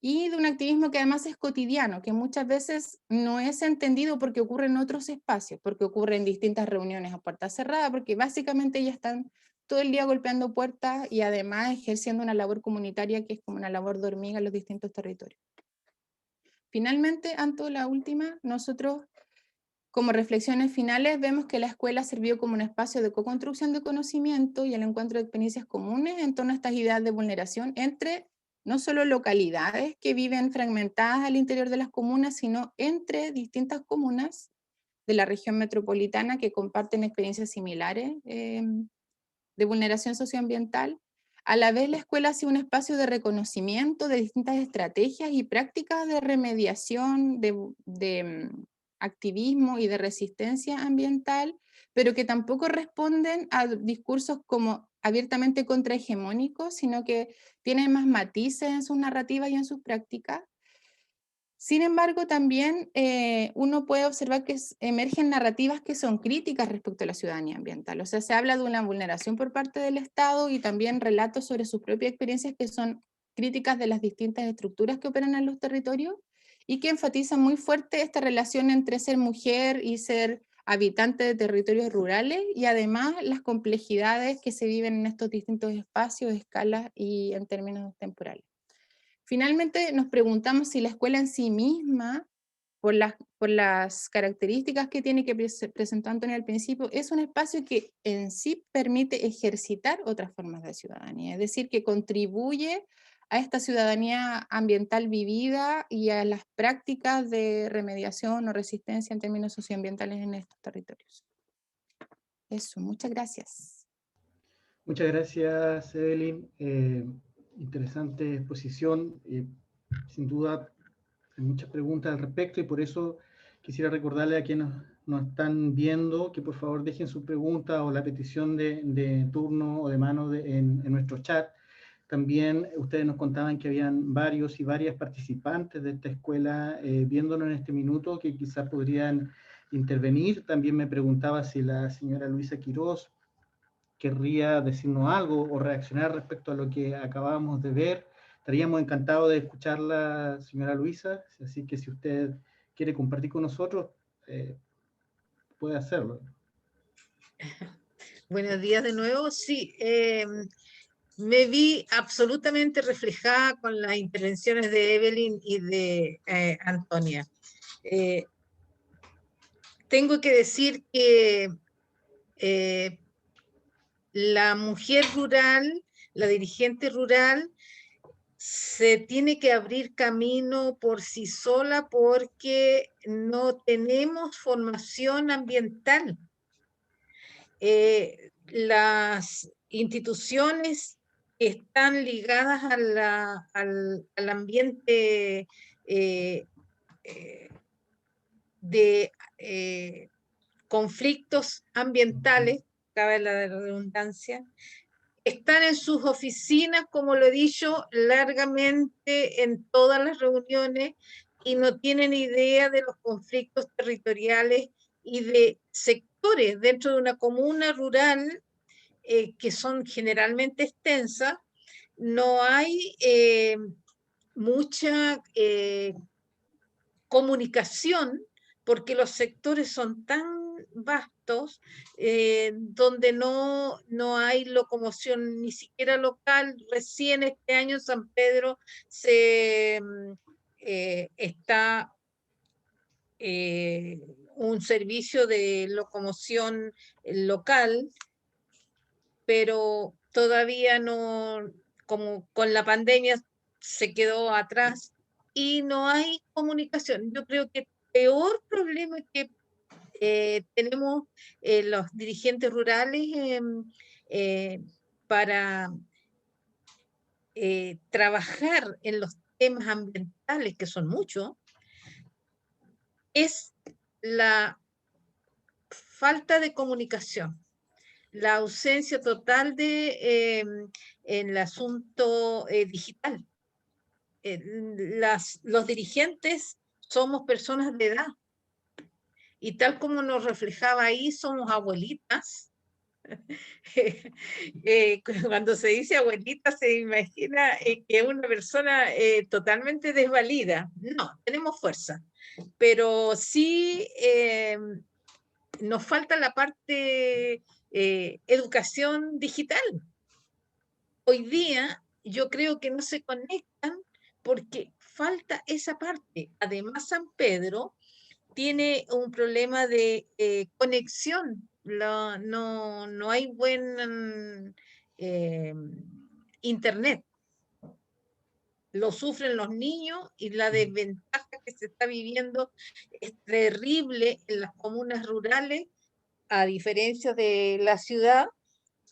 y de un activismo que además es cotidiano, que muchas veces no es entendido porque ocurre en otros espacios, porque ocurre en distintas reuniones a puerta cerrada, porque básicamente ellas están todo el día golpeando puertas y además ejerciendo una labor comunitaria que es como una labor de hormiga en los distintos territorios. Finalmente, Anto, la última, nosotros como reflexiones finales vemos que la escuela sirvió como un espacio de co-construcción de conocimiento y el encuentro de experiencias comunes en torno a estas ideas de vulneración entre no solo localidades que viven fragmentadas al interior de las comunas, sino entre distintas comunas de la región metropolitana que comparten experiencias similares de vulneración socioambiental. A la vez, la escuela ha sido un espacio de reconocimiento de distintas estrategias y prácticas de remediación, de activismo y de resistencia ambiental, pero que tampoco responden a discursos como abiertamente contrahegemónicos, sino que tienen más matices en sus narrativas y en sus prácticas. Sin embargo, también uno puede observar que emergen narrativas que son críticas respecto a la ciudadanía ambiental. O sea, se habla de una vulneración por parte del Estado y también relatos sobre sus propias experiencias que son críticas de las distintas estructuras que operan en los territorios y que enfatizan muy fuerte esta relación entre ser mujer y ser habitante de territorios rurales y además las complejidades que se viven en estos distintos espacios, escalas y en términos temporales. Finalmente nos preguntamos si la escuela en sí misma, por las características que tiene que presentó Antonio al principio, es un espacio que en sí permite ejercitar otras formas de ciudadanía, es decir, que contribuye a esta ciudadanía ambiental vivida y a las prácticas de remediación o resistencia en términos socioambientales en estos territorios. Eso, muchas gracias. Muchas gracias, Evelyn. Interesante exposición. Sin duda, hay muchas preguntas al respecto y por eso quisiera recordarle a quienes nos están viendo que por favor dejen su pregunta o la petición de turno o de mano en nuestro chat. También ustedes nos contaban que habían varios y varias participantes de esta escuela viéndonos en este minuto que quizás podrían intervenir. También me preguntaba si la señora Luisa Quirós querría decirnos algo o reaccionar respecto a lo que acabamos de ver. Estaríamos encantados de escucharla, señora Luisa, así que si usted quiere compartir con nosotros, puede hacerlo. Buenos días de nuevo. Sí, me vi absolutamente reflejada con las intervenciones de Evelyn y de Antonia. Tengo que decir que la mujer rural, la dirigente rural, se tiene que abrir camino por sí sola porque no tenemos formación ambiental. Las instituciones están ligadas al ambiente de conflictos ambientales, cabe la redundancia, están en sus oficinas, como lo he dicho largamente en todas las reuniones, y no tienen idea de los conflictos territoriales y de sectores dentro de una comuna rural que son generalmente extensas. No hay mucha comunicación porque los sectores son tan vastos, donde no hay locomoción ni siquiera local. Recién este año en San Pedro se está un servicio de locomoción local, pero todavía no, como con la pandemia se quedó atrás y no hay comunicación. Yo creo que el peor problema que tenemos los dirigentes rurales para trabajar en los temas ambientales, que son muchos, es la falta de comunicación, la ausencia total de en el asunto digital. Los dirigentes somos personas de edad y tal como nos reflejaba ahí, somos abuelitas. Cuando se dice abuelita se imagina que es una persona totalmente desvalida. No, tenemos fuerza, pero sí nos falta la parte educación digital. Hoy día yo creo que no se conectan porque falta esa parte. Además, San Pedro tiene un problema de conexión. No hay buen internet. Lo sufren los niños y la desventaja que se está viviendo es terrible en las comunas rurales, a diferencia de la ciudad,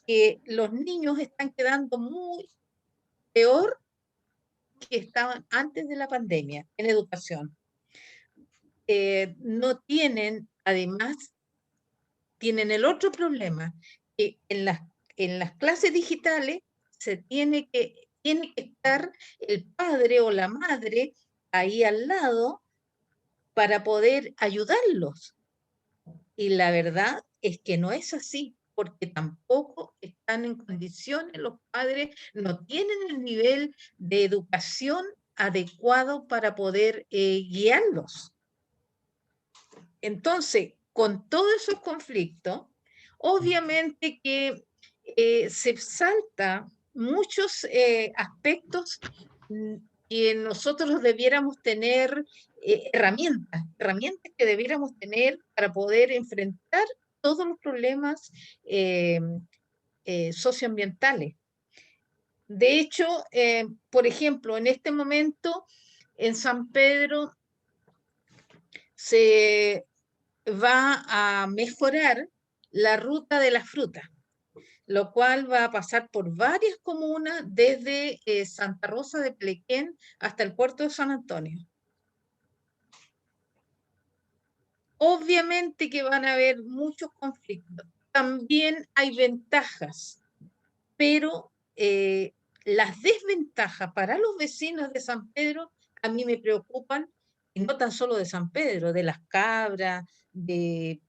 que los niños están quedando muy peor que estaban antes de la pandemia en educación. No tienen, además, tienen el otro problema, que en las clases digitales tiene que estar el padre o la madre ahí al lado para poder ayudarlos. Y la verdad es que no es así, porque tampoco están en condiciones, los padres no tienen el nivel de educación adecuado para poder guiarlos. Entonces, con todos esos conflictos, obviamente que se salta muchos aspectos que nosotros debiéramos tener herramientas que debiéramos tener para poder enfrentar todos los problemas socioambientales. De hecho, por ejemplo, en este momento en San Pedro se va a mejorar la ruta de las frutas, lo cual va a pasar por varias comunas desde Santa Rosa de Plequén hasta el puerto de San Antonio. Obviamente que van a haber muchos conflictos. También hay ventajas, pero las desventajas para los vecinos de San Pedro a mí me preocupan, y no tan solo de San Pedro, de Las Cabras, de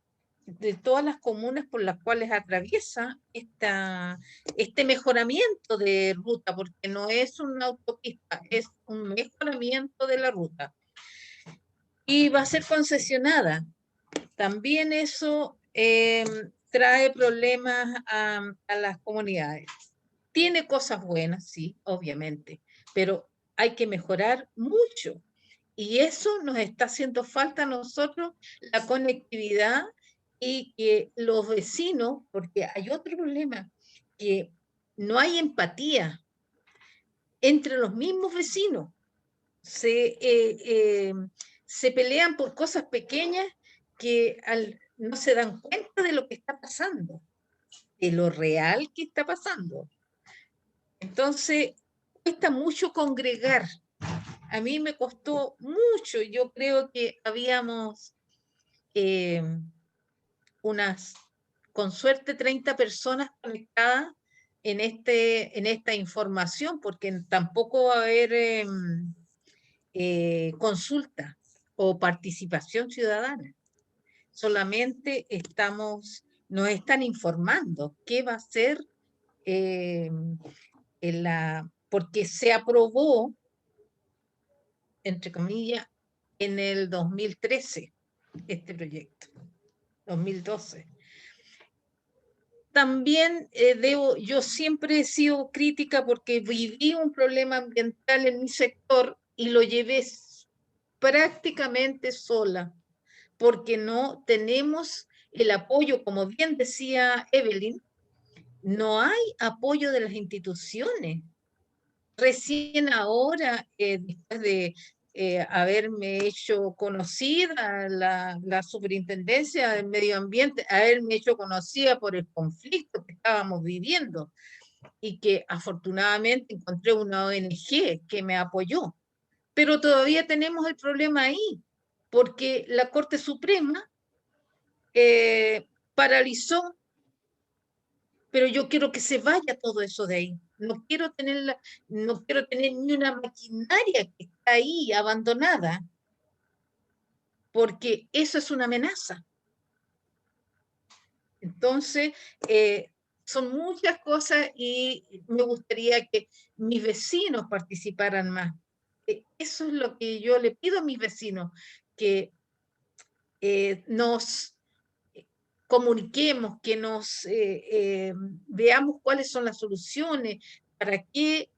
todas las comunas por las cuales atraviesa este mejoramiento de ruta, porque no es una autopista, es un mejoramiento de la ruta. Y va a ser concesionada. También eso trae problemas a las comunidades. Tiene cosas buenas, sí, obviamente, pero hay que mejorar mucho. Y eso nos está haciendo falta a nosotros, la conectividad, y que los vecinos, porque hay otro problema, que no hay empatía entre los mismos vecinos. Se pelean por cosas pequeñas que no se dan cuenta de lo que está pasando, de lo real que está pasando. Entonces, cuesta mucho congregar. A mí me costó mucho. Yo creo que habíamos con suerte, 30 personas conectadas en esta información, porque tampoco va a haber consulta o participación ciudadana. Solamente nos están informando qué va a ser porque se aprobó, entre comillas, en el 2013 este proyecto, 2012. También yo siempre he sido crítica porque viví un problema ambiental en mi sector y lo llevé prácticamente sola, porque no tenemos el apoyo, como bien decía Evelyn, no hay apoyo de las instituciones. Recién ahora, después de haberme hecho conocida la Superintendencia del Medio Ambiente, haberme hecho conocida por el conflicto que estábamos viviendo, y que afortunadamente encontré una ONG que me apoyó. Pero todavía tenemos el problema ahí, porque la Corte Suprema paralizó, pero yo quiero que se vaya todo eso de ahí. No quiero tener ni una maquinaria que está ahí abandonada, porque eso es una amenaza. Entonces, son muchas cosas y me gustaría que mis vecinos participaran más. Eso es lo que yo le pido a mis vecinos, que nos comuniquemos, que nos veamos cuáles son las soluciones, para que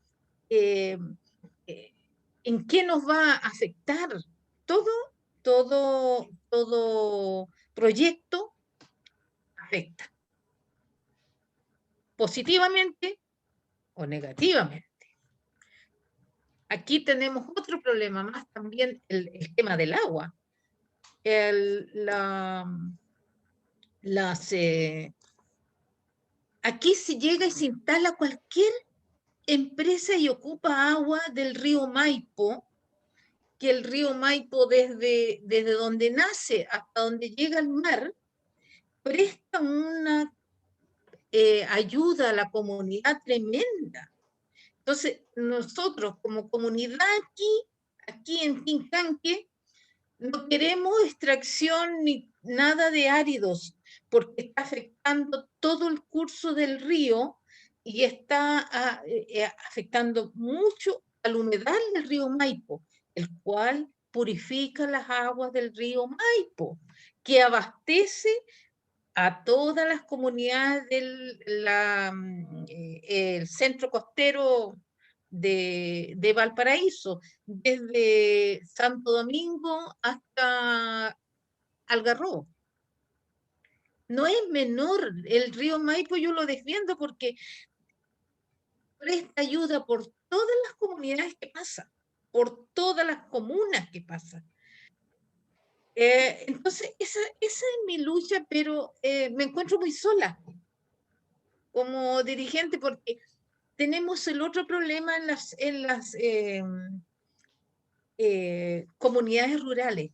¿En qué nos va a afectar? Todo proyecto afecta, positivamente o negativamente. Aquí tenemos otro problema más también, el tema del agua. Aquí se llega y se instala cualquier empresa y ocupa agua del río Maipo, que el río Maipo desde donde nace hasta donde llega al mar, presta una ayuda a la comunidad tremenda. Entonces, nosotros como comunidad aquí en Quincanque, no queremos extracción ni nada de áridos, porque está afectando todo el curso del río y está afectando mucho al humedal del río Maipo, el cual purifica las aguas del río Maipo, que abastece a todas las comunidades del centro costero de Valparaíso, desde Santo Domingo hasta Algarrobo. No es menor, el río Maipo yo lo defiendo porque presta ayuda por todas las comunidades que pasan, por todas las comunas que pasan. Entonces, esa es mi lucha, pero me encuentro muy sola como dirigente porque tenemos el otro problema en las comunidades rurales,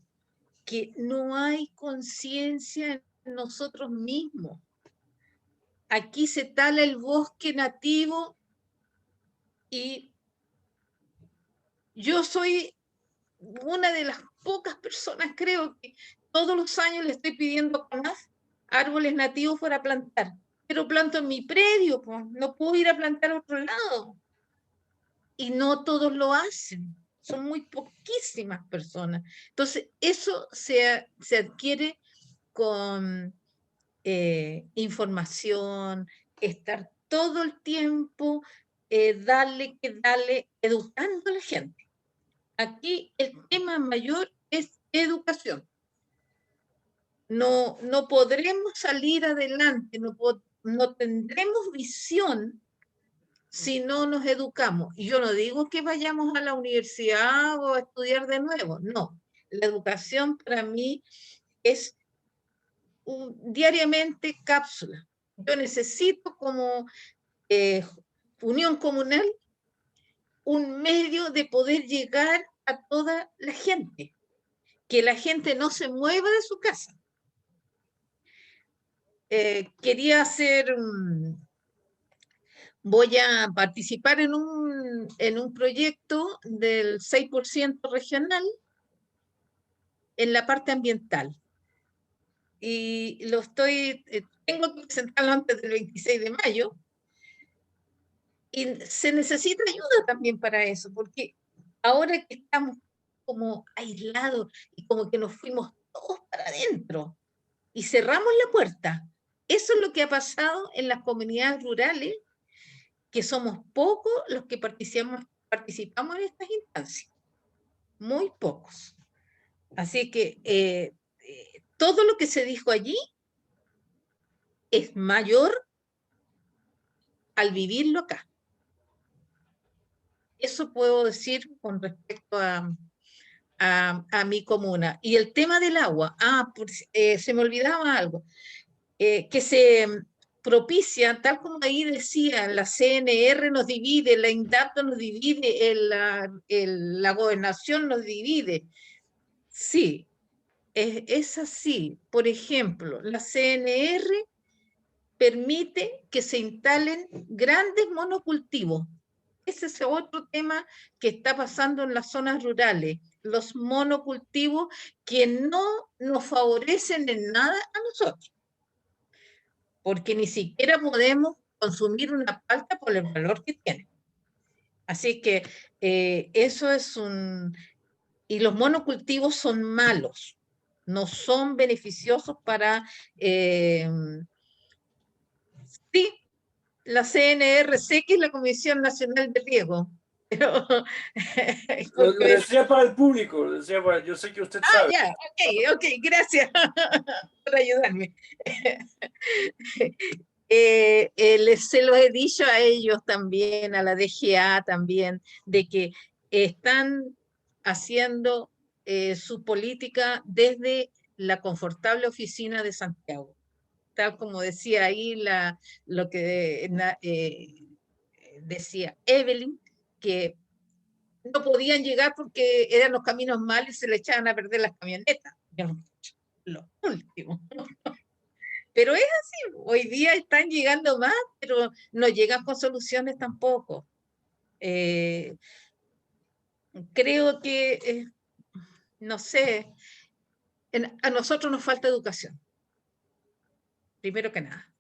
que no hay conciencia en nosotros mismos. Aquí se tala el bosque nativo y yo soy una de las pocas personas, creo, que todos los años le estoy pidiendo más árboles nativos para plantar, pero planto en mi predio, pues, no puedo ir a plantar a otro lado. Y no todos lo hacen, son muy poquísimas personas. Entonces, eso se adquiere con información, estar todo el tiempo, darle, educando a la gente. Aquí el tema mayor es educación. No podremos salir adelante, no tendremos visión si no nos educamos. Y yo no digo que vayamos a la universidad o a estudiar de nuevo, no. La educación para mí es diariamente cápsula. Yo necesito como unión comunal un medio de poder llegar a toda la gente, que la gente no se mueva de su casa. Quería hacer, voy a participar en un proyecto del 6% regional en la parte ambiental. Y tengo que presentarlo antes del 26 de mayo. Y se necesita ayuda también para eso, porque ahora que estamos como aislados y como que nos fuimos todos para adentro y cerramos la puerta. Eso es lo que ha pasado en las comunidades rurales, que somos pocos los que participamos en estas instancias. Muy pocos. Así que todo lo que se dijo allí es mayor al vivirlo acá. Eso puedo decir con respecto a mi comuna. Y el tema del agua, se me olvidaba algo, que se propicia, tal como ahí decía, la CNR nos divide, la INDAP nos divide, la gobernación nos divide. Sí, es así. Por ejemplo, la CNR permite que se instalen grandes monocultivos. Ese es otro tema que está pasando en las zonas rurales, los monocultivos que no nos favorecen en nada a nosotros, porque ni siquiera podemos consumir una palta por el valor que tiene. Así que eso es y los monocultivos son malos, no son beneficiosos para... sí, la CNR, sé que es la Comisión Nacional de Riego, Pero, Lo decía para el público, lo decía yo sé que usted sabe. ya, ok, gracias por ayudarme. Se lo he dicho a ellos también, a la DGA también, de que están haciendo su política desde la confortable oficina de Santiago. Tal como decía ahí lo que decía Evelyn, que no podían llegar porque eran los caminos malos y se le echaban a perder las camionetas. Lo último. Pero es así, hoy día están llegando más, pero no llegan con soluciones tampoco. Creo que, no sé, a nosotros nos falta educación, primero que nada.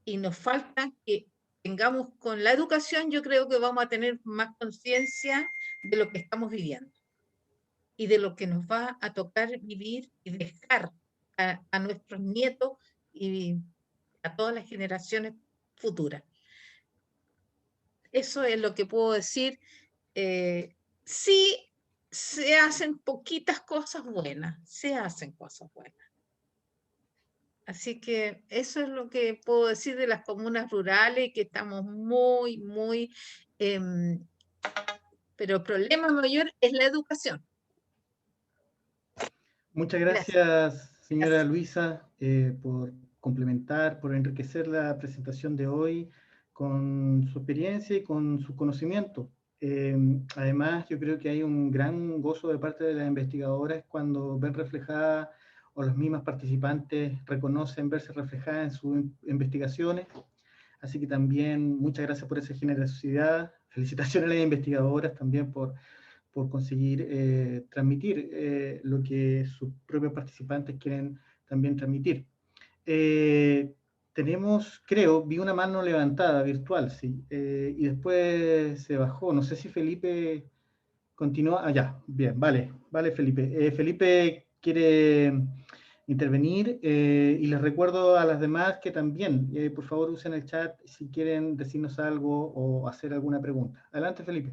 Y nos falta que tengamos con la educación, yo creo que vamos a tener más conciencia de lo que estamos viviendo y de lo que nos va a tocar vivir y dejar a nuestros nietos y a todas las generaciones futuras. Eso es lo que puedo decir. Sí, se hacen poquitas cosas buenas, se hacen cosas buenas. Así que eso es lo que puedo decir de las comunas rurales, que estamos muy, pero el problema mayor es la educación. Muchas gracias, señora Luisa, por complementar, por enriquecer la presentación de hoy con su experiencia y con su conocimiento. Además, yo creo que hay un gran gozo de parte de las investigadoras cuando ven reflejada o las mismas participantes reconocen verse reflejadas en sus investigaciones. Así que también muchas gracias por esa generosidad. Felicitaciones a las investigadoras también por conseguir transmitir lo que sus propios participantes quieren también transmitir. Tenemos, creo, vi una mano levantada virtual, sí, y después se bajó. No sé si Felipe continúa. Ah, ya, bien, vale, Felipe. Felipe quiere intervenir y les recuerdo a las demás que también, por favor, usen el chat si quieren decirnos algo o hacer alguna pregunta. Adelante, Felipe.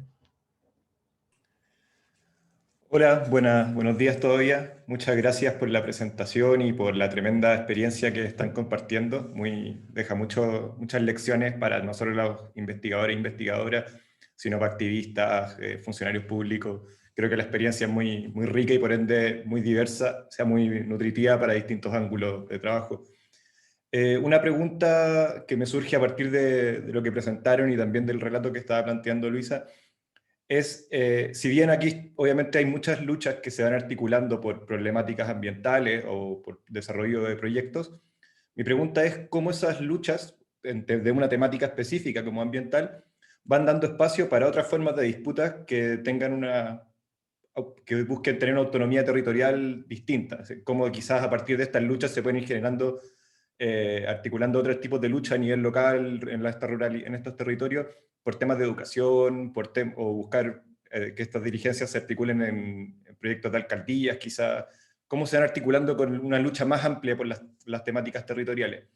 Hola, buenos días todavía. Muchas gracias por la presentación y por la tremenda experiencia que están compartiendo. Deja muchas lecciones para no solo los investigadores e investigadoras, sino para activistas, funcionarios públicos. Creo que la experiencia es muy rica y por ende muy diversa, sea muy nutritiva para distintos ángulos de trabajo. Una pregunta que me surge a partir de lo que presentaron y también del relato que estaba planteando Luisa, es, si bien aquí obviamente hay muchas luchas que se van articulando por problemáticas ambientales o por desarrollo de proyectos, mi pregunta es cómo esas luchas de una temática específica como ambiental van dando espacio para otras formas de disputas que que busquen tener una autonomía territorial distinta, cómo quizás a partir de estas luchas se pueden ir generando, articulando otros tipos de lucha a nivel local en estos territorios, por temas de educación, o buscar que estas dirigencias se articulen en proyectos de alcaldías, quizás, cómo se van articulando con una lucha más amplia por las temáticas territoriales.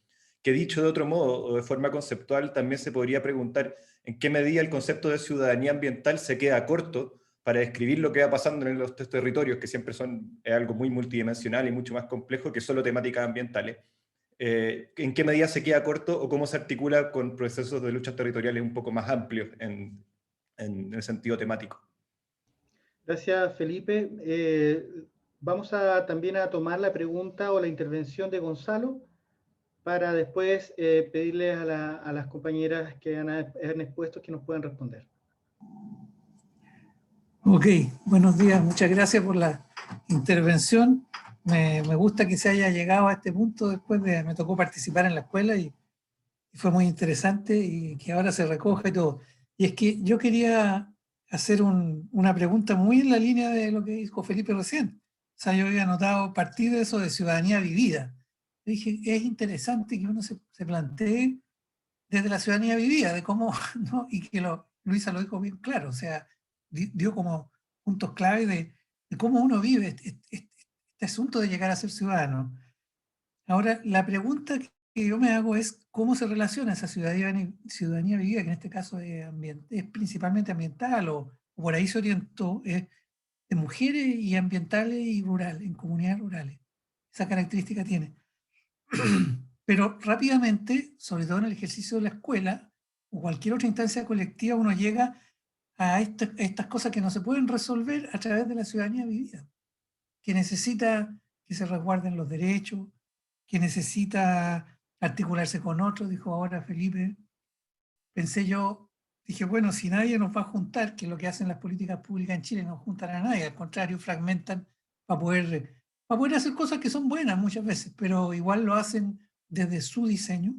Que dicho de otro modo, o de forma conceptual, también se podría preguntar en qué medida el concepto de ciudadanía ambiental se queda corto para describir lo que va pasando en los territorios, que siempre es algo muy multidimensional y mucho más complejo que solo temáticas ambientales. ¿En qué medida se queda corto o cómo se articula con procesos de luchas territoriales un poco más amplios en el sentido temático? Gracias, Felipe. Vamos también a tomar la pregunta o la intervención de Gonzalo para después pedirle a las compañeras que han expuesto que nos puedan responder. Ok, buenos días, muchas gracias por la intervención. Me gusta que se haya llegado a este punto después me tocó participar en la escuela y fue muy interesante y que ahora se recoja y todo. Y es que yo quería hacer una pregunta muy en la línea de lo que dijo Felipe recién. O sea, yo había notado partir de eso de ciudadanía vivida. Dije, es interesante que uno se plantee desde la ciudadanía vivida, de cómo, ¿no? Y que Luisa lo dijo bien claro, o sea, dio como puntos clave de cómo uno vive este asunto de llegar a ser ciudadano. Ahora, la pregunta que yo me hago es cómo se relaciona esa ciudadanía vivida, que en este caso es principalmente ambiental, o por ahí se orientó, es de mujeres y ambientales y rurales, en comunidades rurales. Esa característica tiene. Pero rápidamente, sobre todo en el ejercicio de la escuela o cualquier otra instancia colectiva, uno llega a estas cosas que no se pueden resolver a través de la ciudadanía vivida, que necesita que se resguarden los derechos, que necesita articularse con otros, dijo ahora Felipe. Pensé yo, dije, bueno, si nadie nos va a juntar, que es lo que hacen las políticas públicas en Chile, no juntan a nadie, al contrario, fragmentan para poder hacer cosas que son buenas muchas veces, pero igual lo hacen desde su diseño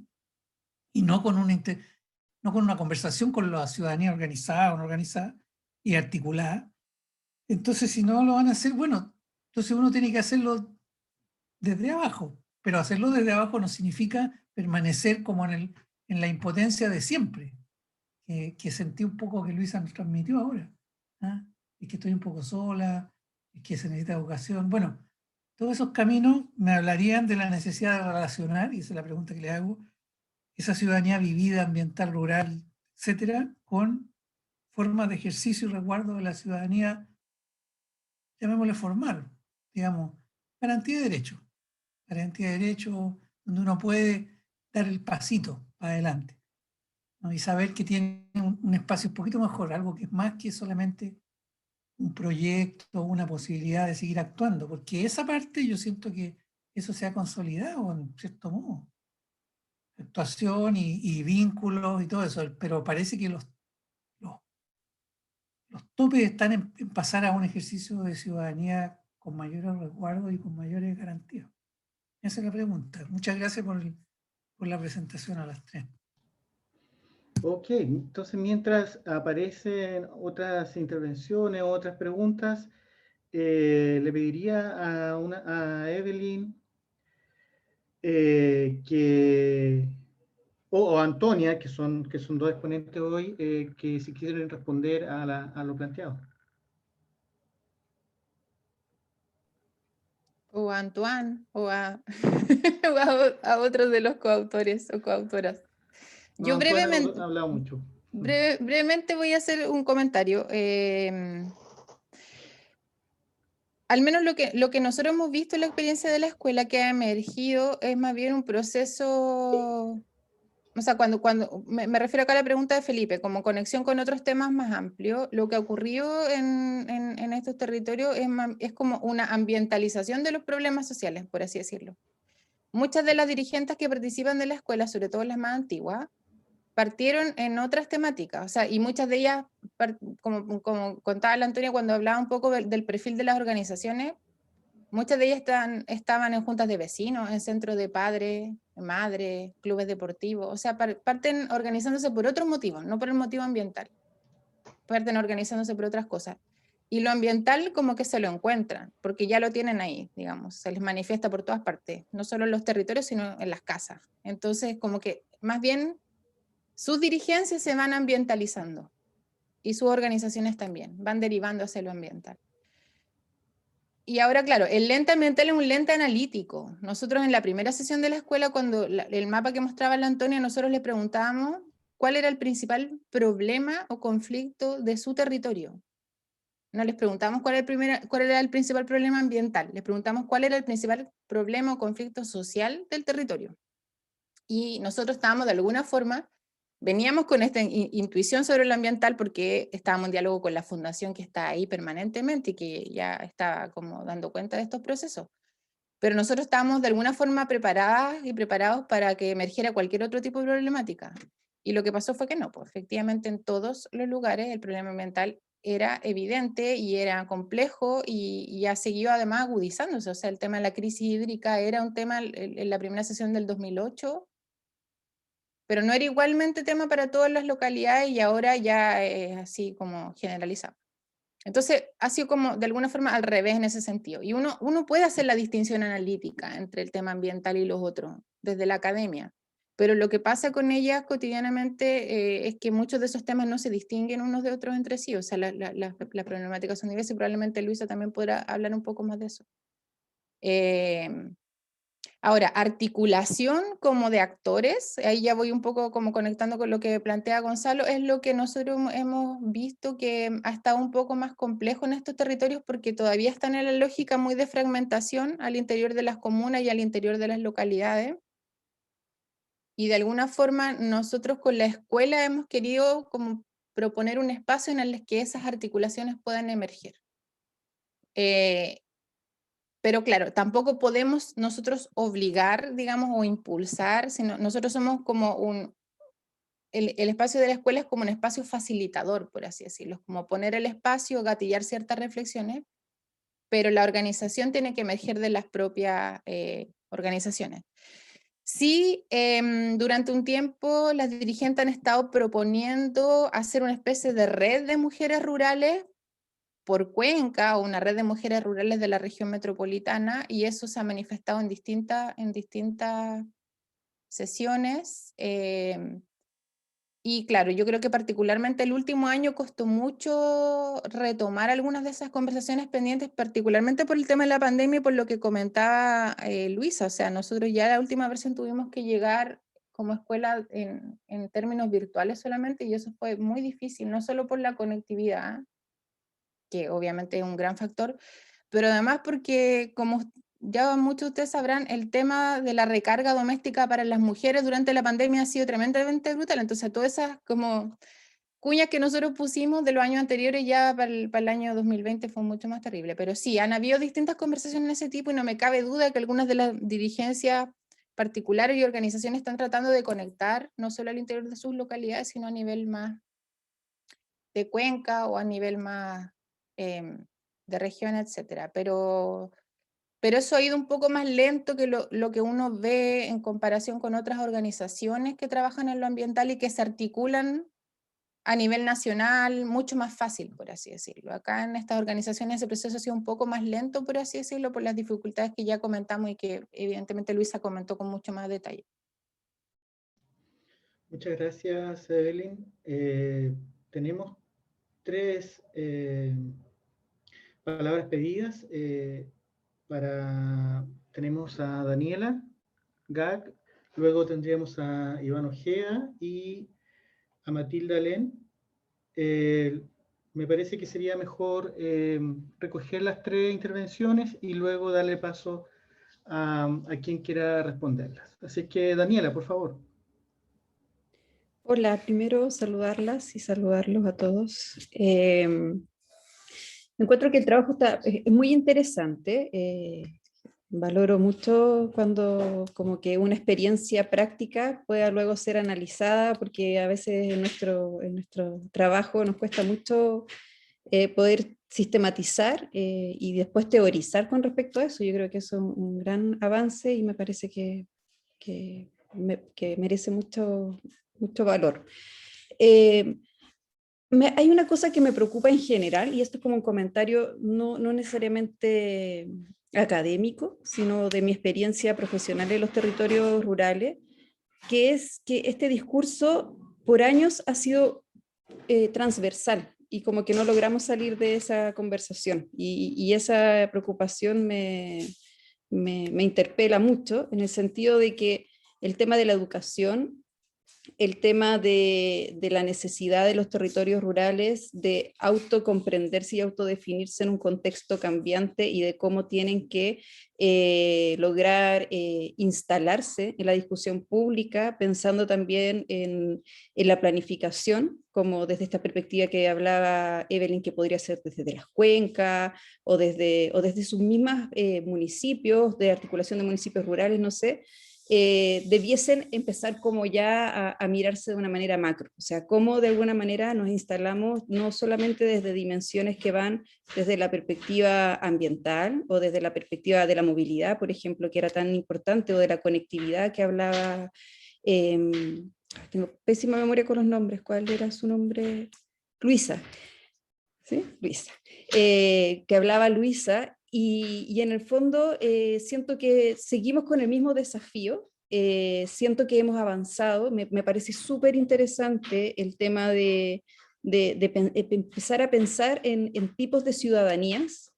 y no con una conversación con la ciudadanía organizada o no organizada y articulada. Entonces, si no lo van a hacer, bueno, entonces uno tiene que hacerlo desde abajo, pero hacerlo desde abajo no significa permanecer como en la impotencia de siempre, que sentí un poco que Luisa nos transmitió ahora. ¿Ah? Es que estoy un poco sola, es que se necesita educación. Bueno, todos esos caminos me hablarían de la necesidad de relacionar, y esa es la pregunta que le hago, esa ciudadanía vivida, ambiental, rural, etcétera, con formas de ejercicio y resguardo de la ciudadanía, llamémosle formal, digamos, garantía de derechos, donde uno puede dar el pasito para adelante, ¿no? Y saber que tiene un espacio un poquito mejor, algo que es más que solamente un proyecto, una posibilidad de seguir actuando, porque esa parte yo siento que eso se ha consolidado en cierto modo, actuación y vínculos y todo eso, pero parece que los topes están en pasar a un ejercicio de ciudadanía con mayores resguardos y con mayores garantías. Esa es la pregunta. Muchas gracias por la presentación a las 3. Ok, entonces mientras aparecen otras intervenciones, otras preguntas, le pediría a Evelyn o a Antonia, que son dos exponentes hoy, que si quieren responder a lo planteado. O a Antoine, o a, o a otros de los coautores o coautoras. No, Yo Antonia brevemente, ha hablado mucho. brevemente voy a hacer un comentario. Al menos lo que nosotros hemos visto en la experiencia de la escuela que ha emergido es más bien un proceso, o sea, cuando me refiero acá a la pregunta de Felipe, como conexión con otros temas más amplios, lo que ha ocurrido en estos territorios es como una ambientalización de los problemas sociales, por así decirlo. Muchas de las dirigentes que participan de la escuela, sobre todo las más antiguas, partieron en otras temáticas, o sea, y muchas de ellas, como contaba la Antonia cuando hablaba un poco del perfil de las organizaciones, muchas de ellas estaban en juntas de vecinos, en centros de padres, madres, clubes deportivos, o sea, parten organizándose por otros motivos, no por el motivo ambiental, parten organizándose por otras cosas. Y lo ambiental como que se lo encuentran, porque ya lo tienen ahí, digamos, se les manifiesta por todas partes, no solo en los territorios, sino en las casas. Entonces, como que más bien sus dirigencias se van ambientalizando y sus organizaciones también, van derivando hacia lo ambiental. Y ahora, claro, el lente ambiental es un lente analítico. Nosotros en la primera sesión de la escuela, cuando el mapa que mostraba la Antonia, nosotros le preguntábamos cuál era el principal problema o conflicto de su territorio. No les preguntamos cuál era el principal problema ambiental, les preguntamos cuál era el principal problema o conflicto social del territorio. Y nosotros estábamos de alguna forma, veníamos con esta intuición sobre lo ambiental porque estábamos en diálogo con la fundación que está ahí permanentemente y que ya está como dando cuenta de estos procesos. Pero nosotros estábamos de alguna forma preparadas y preparados para que emergiera cualquier otro tipo de problemática. Y lo que pasó fue que no, pues efectivamente en todos los lugares el problema ambiental era evidente y era complejo y ha seguido además agudizándose. O sea, el tema de la crisis hídrica era un tema en la primera sesión del 2008, pero no era igualmente tema para todas las localidades y ahora ya es así como generalizado. Entonces, ha sido como de alguna forma al revés en ese sentido. Y uno puede hacer la distinción analítica entre el tema ambiental y los otros, desde la academia. Pero lo que pasa con ellas cotidianamente es que muchos de esos temas no se distinguen unos de otros entre sí. O sea, las problemáticas son diversas y probablemente Luisa también podrá hablar un poco más de eso. Ahora, articulación como de actores, ahí ya voy un poco como conectando con lo que plantea Gonzalo, es lo que nosotros hemos visto que ha estado un poco más complejo en estos territorios porque todavía están en la lógica muy de fragmentación al interior de las comunas y al interior de las localidades. Y de alguna forma nosotros con la escuela hemos querido como proponer un espacio en el que esas articulaciones puedan emerger. Pero claro, tampoco podemos nosotros obligar, digamos, o impulsar, sino nosotros somos como el espacio de la escuela es como un espacio facilitador, por así decirlo, como poner el espacio, gatillar ciertas reflexiones, pero la organización tiene que emerger de las propias organizaciones. Sí, durante un tiempo las dirigentes han estado proponiendo hacer una especie de red de mujeres rurales por Cuenca o una red de mujeres rurales de la región metropolitana, y eso se ha manifestado en distintas sesiones. Y claro, yo creo que particularmente el último año costó mucho retomar algunas de esas conversaciones pendientes, particularmente por el tema de la pandemia y por lo que comentaba Luisa. O sea, nosotros ya la última versión tuvimos que llegar como escuela en términos virtuales solamente, y eso fue muy difícil, no solo por la conectividad, que obviamente es un gran factor, pero además porque, como ya muchos de ustedes sabrán, el tema de la recarga doméstica para las mujeres durante la pandemia ha sido tremendamente brutal. Entonces, todas esas como cuñas que nosotros pusimos de los años anteriores ya para el año 2020 fue mucho más terrible. Pero sí, han habido distintas conversaciones de ese tipo y no me cabe duda que algunas de las dirigencias particulares y organizaciones están tratando de conectar no solo al interior de sus localidades, sino a nivel más de Cuenca o a nivel más de región, etcétera. Pero eso ha ido un poco más lento que lo que uno ve en comparación con otras organizaciones que trabajan en lo ambiental y que se articulan a nivel nacional mucho más fácil, por así decirlo. Acá en estas organizaciones ese proceso ha sido un poco más lento, por así decirlo, por las dificultades que ya comentamos y que evidentemente Luisa comentó con mucho más detalle. Muchas gracias, Evelyn. Tenemos 3 palabras pedidas. Tenemos a Daniela Gag, luego tendríamos a Iván Ojea y a Matilda Len. Me parece que sería mejor recoger las 3 intervenciones y luego darle paso a quien quiera responderlas. Así que, Daniela, por favor. Hola, primero saludarlas y saludarlos a todos. Encuentro que el trabajo es muy interesante. Valoro mucho cuando como que una experiencia práctica pueda luego ser analizada, porque a veces en nuestro trabajo nos cuesta mucho poder sistematizar y después teorizar con respecto a eso. Yo creo que eso es un gran avance y me parece que merece mucho valor. Hay una cosa que me preocupa en general, y esto es como un comentario no necesariamente académico, sino de mi experiencia profesional en los territorios rurales, que es que este discurso por años ha sido transversal y como que no logramos salir de esa conversación, y esa preocupación me interpela mucho en el sentido de que el tema de la educación, el tema de la necesidad de los territorios rurales de autocomprenderse y autodefinirse en un contexto cambiante y de cómo tienen que lograr instalarse en la discusión pública, pensando también en la planificación, como desde esta perspectiva que hablaba Evelyn, que podría ser desde las cuencas o desde sus mismas municipios, de articulación de municipios rurales, no sé, debiesen empezar como ya a mirarse de una manera macro, o sea, cómo de alguna manera nos instalamos no solamente desde dimensiones que van desde la perspectiva ambiental o desde la perspectiva de la movilidad, por ejemplo, que era tan importante, o de la conectividad que hablaba, tengo pésima memoria con los nombres, ¿cuál era su nombre? Luisa, ¿sí? Luisa, que hablaba Luisa. Y en el fondo siento que seguimos con el mismo desafío, siento que hemos avanzado, me parece súper interesante el tema de empezar a pensar en tipos de ciudadanías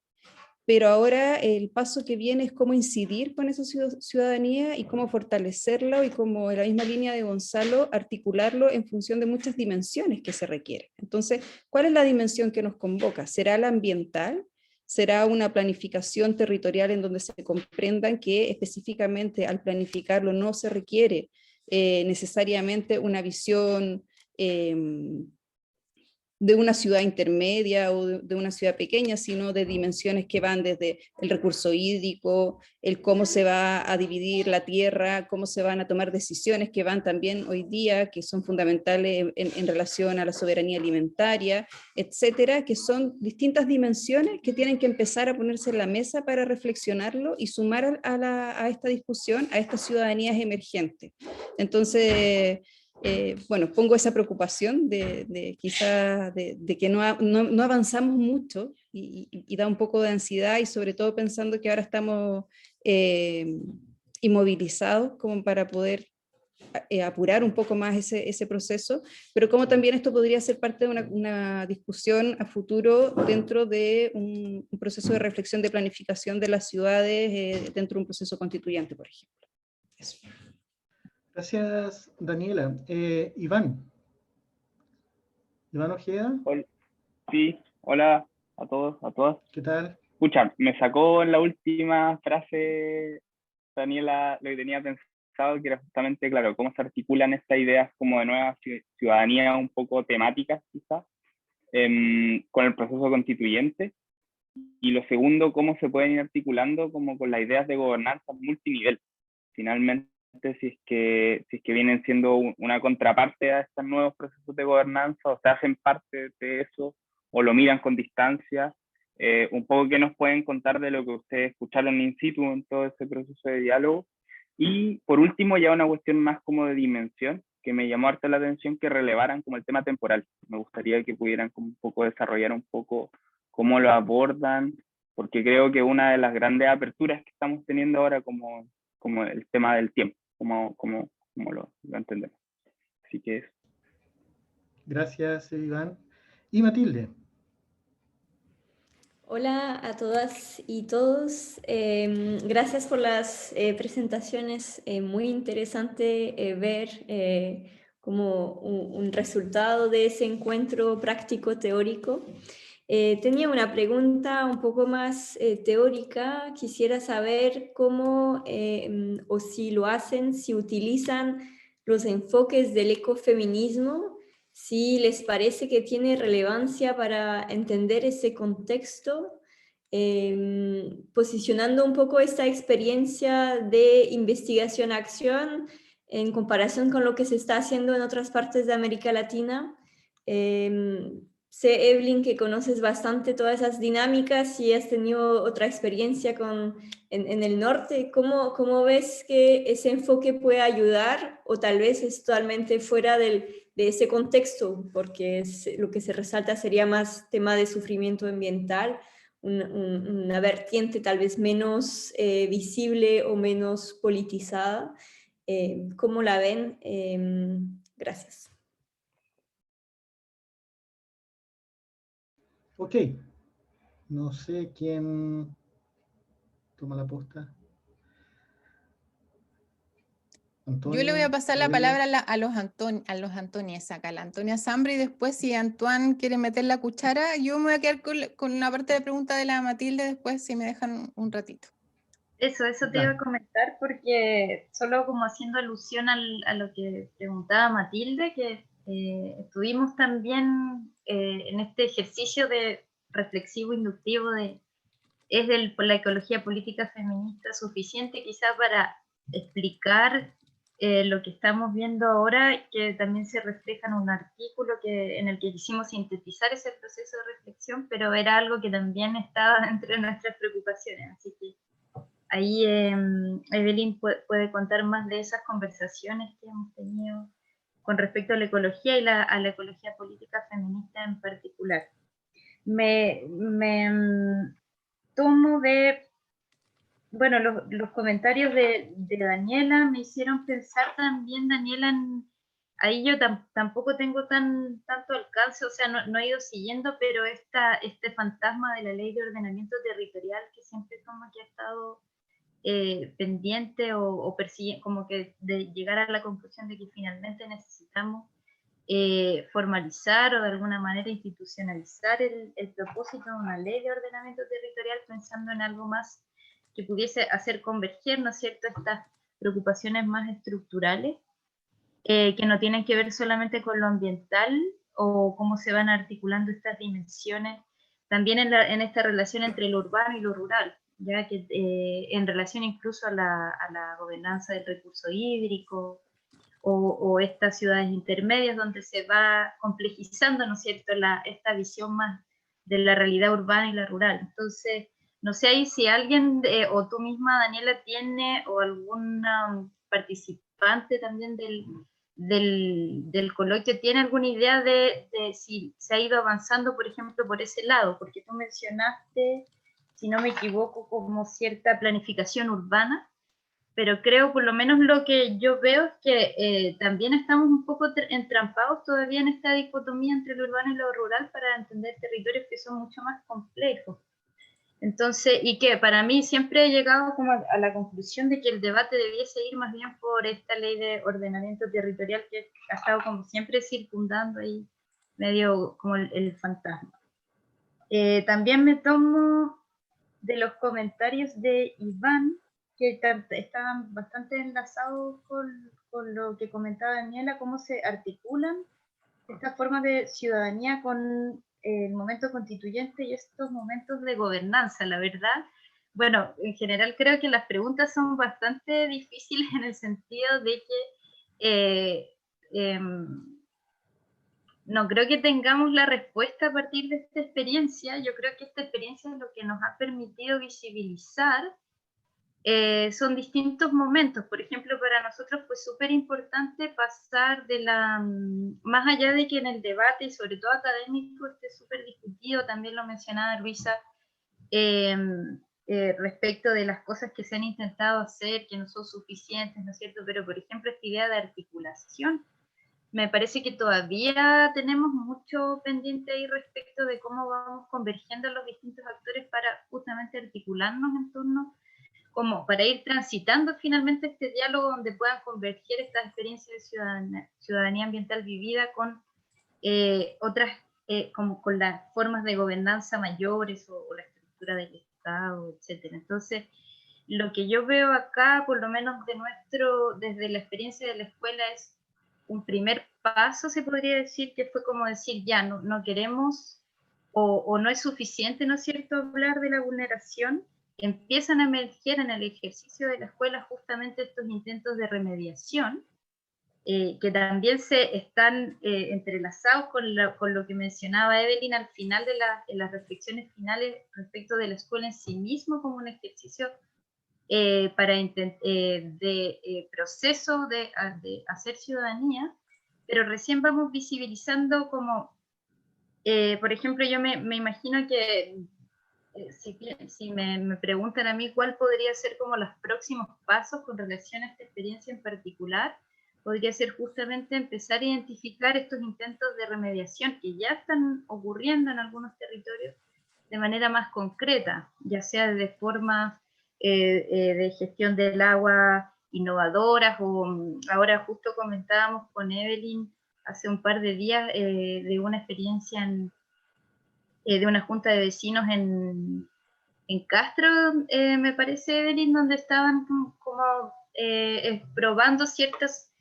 pero ahora el paso que viene es cómo incidir con esa ciudadanía y cómo fortalecerlo y como en la misma línea de Gonzalo, articularlo en función de muchas dimensiones que se requieren. Entonces, ¿cuál es la dimensión que nos convoca? ¿Será la ambiental? ¿Será una planificación territorial en donde se comprendan que específicamente al planificarlo no se requiere necesariamente una visión de una ciudad intermedia o de una ciudad pequeña, sino de dimensiones que van desde el recurso hídrico, el cómo se va a dividir la tierra, cómo se van a tomar decisiones que van también hoy día, que son fundamentales en relación a la soberanía alimentaria, etcétera, que son distintas dimensiones que tienen que empezar a ponerse en la mesa para reflexionarlo y sumar a esta discusión a estas ciudadanías emergentes. Entonces, bueno, pongo esa preocupación de quizás de que no avanzamos mucho y da un poco de ansiedad, y sobre todo pensando que ahora estamos inmovilizados como para poder apurar un poco más ese proceso, pero como también esto podría ser parte de una discusión a futuro dentro de un proceso de reflexión de planificación de las ciudades dentro de un proceso constituyente, por ejemplo. Eso. Gracias, Daniela. Iván Ojeda. Sí, hola a todos, a todas. ¿Qué tal? Escucha, me sacó en la última frase, Daniela, lo que tenía pensado, que era justamente, claro, cómo se articulan estas ideas como de nueva ciudadanía un poco temáticas, quizás, con el proceso constituyente. Y lo segundo, cómo se pueden ir articulando como con las ideas de gobernanza multinivel. Finalmente, si es que vienen siendo una contraparte a estos nuevos procesos de gobernanza, o se hacen parte de eso, o lo miran con distancia. Un poco qué nos pueden contar de lo que ustedes escucharon in situ en todo ese proceso de diálogo. Y por último, ya una cuestión más como de dimensión, que me llamó harto la atención, que relevaran como el tema temporal. Me gustaría que pudieran como un poco desarrollar un poco cómo lo abordan, porque creo que una de las grandes aperturas que estamos teniendo ahora como el tema del tiempo, como lo entendemos. Así que eso. Gracias, Iván. Y Matilde. Hola a todas y todos. Gracias por las presentaciones. Muy interesante ver como un resultado de ese encuentro práctico-teórico. Tenía una pregunta un poco más teórica. Quisiera saber cómo o si lo hacen, si utilizan los enfoques del ecofeminismo, si les parece que tiene relevancia para entender ese contexto, posicionando un poco esta experiencia de investigación-acción en comparación con lo que se está haciendo en otras partes de América Latina. Sé, Evelyn, que conoces bastante todas esas dinámicas y has tenido otra experiencia en el norte. ¿Cómo ves que ese enfoque puede ayudar, o tal vez es totalmente fuera de ese contexto, porque lo que se resalta sería más tema de sufrimiento ambiental, una vertiente tal vez menos visible o menos politizada? ¿Cómo la ven? Gracias. Ok. No sé quién toma la posta. Antonio, yo le voy a pasar la palabra a los Antonies acá, la Antonia Zambra, y después si Antoine quiere meter la cuchara, yo me voy a quedar con una parte de pregunta de la Matilde después, si me dejan un ratito. Eso te iba a comentar, porque solo como haciendo alusión a lo que preguntaba Matilde, que estuvimos también en este ejercicio de reflexivo inductivo por la ecología política feminista suficiente quizá para explicar lo que estamos viendo ahora, que también se refleja en un artículo en el que quisimos sintetizar ese proceso de reflexión, pero era algo que también estaba entre nuestras preocupaciones, así que ahí Evelyn puede contar más de esas conversaciones que hemos tenido con respecto a la ecología y a la ecología política feminista en particular. Me tomo bueno, los comentarios de Daniela me hicieron pensar también, Daniela, ahí yo tampoco tengo tanto alcance, o sea, no he ido siguiendo, pero este fantasma de la ley de ordenamiento territorial que siempre como que ha estado pendiente o persiguiendo, como que de llegar a la conclusión de que finalmente necesitamos formalizar o de alguna manera institucionalizar el propósito de una ley de ordenamiento territorial, pensando en algo más que pudiese hacer converger, ¿no es cierto?, estas preocupaciones más estructurales, que no tienen que ver solamente con lo ambiental o cómo se van articulando estas dimensiones, también en esta relación entre lo urbano y lo rural, ya que en relación incluso a la gobernanza del recurso hídrico, o estas ciudades intermedias donde se va complejizando, ¿no es cierto?, esta visión más de la realidad urbana y la rural. Entonces, no sé ahí si alguien, o tú misma, Daniela, tiene, o alguna participante también del coloquio, tiene alguna idea de si se ha ido avanzando, por ejemplo, por ese lado, porque tú mencionaste, si no me equivoco, como cierta planificación urbana, pero creo, por lo menos lo que yo veo es que también estamos un poco entrampados todavía en esta dicotomía entre lo urbano y lo rural para entender territorios que son mucho más complejos. Entonces, y que para mí siempre he llegado como a la conclusión de que el debate debiese ir más bien por esta ley de ordenamiento territorial que ha estado como siempre circundando ahí medio como el fantasma. También me tomo de los comentarios de Iván, que estaban bastante enlazados con lo que comentaba Daniela, cómo se articulan estas formas de ciudadanía con el momento constituyente y estos momentos de gobernanza, la verdad. Bueno, en general creo que las preguntas son bastante difíciles en el sentido de que no creo que tengamos la respuesta a partir de esta experiencia. Yo creo que esta experiencia es lo que nos ha permitido visibilizar son distintos momentos. Por ejemplo, para nosotros fue súper importante pasar de más allá de que en el debate, y sobre todo académico, esté súper discutido, también lo mencionaba Luisa, respecto de las cosas que se han intentado hacer, que no son suficientes, ¿no es cierto? Pero, por ejemplo, esta idea de articulación, me parece que todavía tenemos mucho pendiente ahí respecto de cómo vamos convergiendo los distintos actores para justamente articularnos en torno, como para ir transitando finalmente este diálogo donde puedan converger estas experiencias de ciudadanía ambiental vivida con otras, como con las formas de gobernanza mayores o la estructura del Estado, etc. Entonces, lo que yo veo acá, por lo menos desde la experiencia de la escuela, es un primer paso, se podría decir, que fue como decir, ya, no queremos, o no es suficiente, ¿no es cierto?, hablar de la vulneración. Empiezan a emerger en el ejercicio de la escuela justamente estos intentos de remediación, que también se están entrelazados con lo que mencionaba Evelyn al final de las reflexiones finales respecto de la escuela en sí mismo como un ejercicio de proceso de hacer ciudadanía, pero recién vamos visibilizando como, por ejemplo, yo me imagino que si me preguntan a mí cuál podría ser como los próximos pasos con relación a esta experiencia en particular, podría ser justamente empezar a identificar estos intentos de remediación que ya están ocurriendo en algunos territorios de manera más concreta, ya sea de formas de gestión del agua innovadoras, o ahora justo comentábamos con Evelyn hace un par de días de una experiencia de una junta de vecinos en Castro, me parece, Evelyn, donde estaban como probando ciertas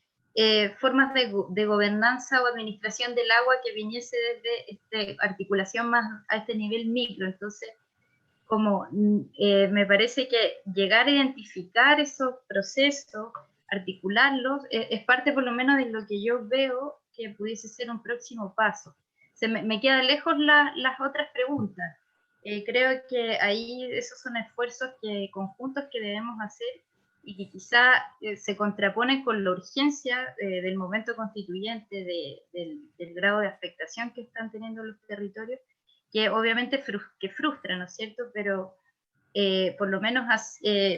formas de gobernanza o administración del agua que viniese desde articulación más a este nivel micro. Entonces, como me parece que llegar a identificar esos procesos, articularlos, es parte por lo menos de lo que yo veo que pudiese ser un próximo paso. Me quedan lejos las otras preguntas. Creo que ahí esos son esfuerzos conjuntos que debemos hacer y que quizá se contraponen con la urgencia del momento constituyente, del grado de afectación que están teniendo los territorios, que obviamente que frustra, ¿no es cierto? Pero por lo menos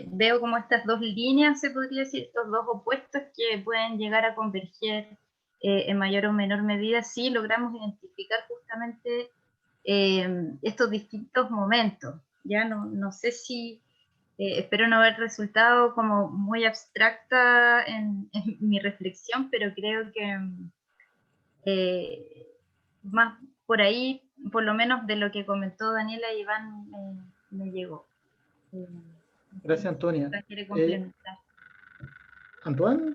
veo como estas dos líneas, se podría decir, estos dos opuestos que pueden llegar a converger en mayor o menor medida, sí logramos identificar justamente estos distintos momentos. Ya no sé si, espero no haber resultado como muy abstracta en mi reflexión, pero creo que más por ahí, por lo menos de lo que comentó Daniela y Iván, me llegó. Gracias, Antonia. ¿Quiere complementar? ¿Antoine?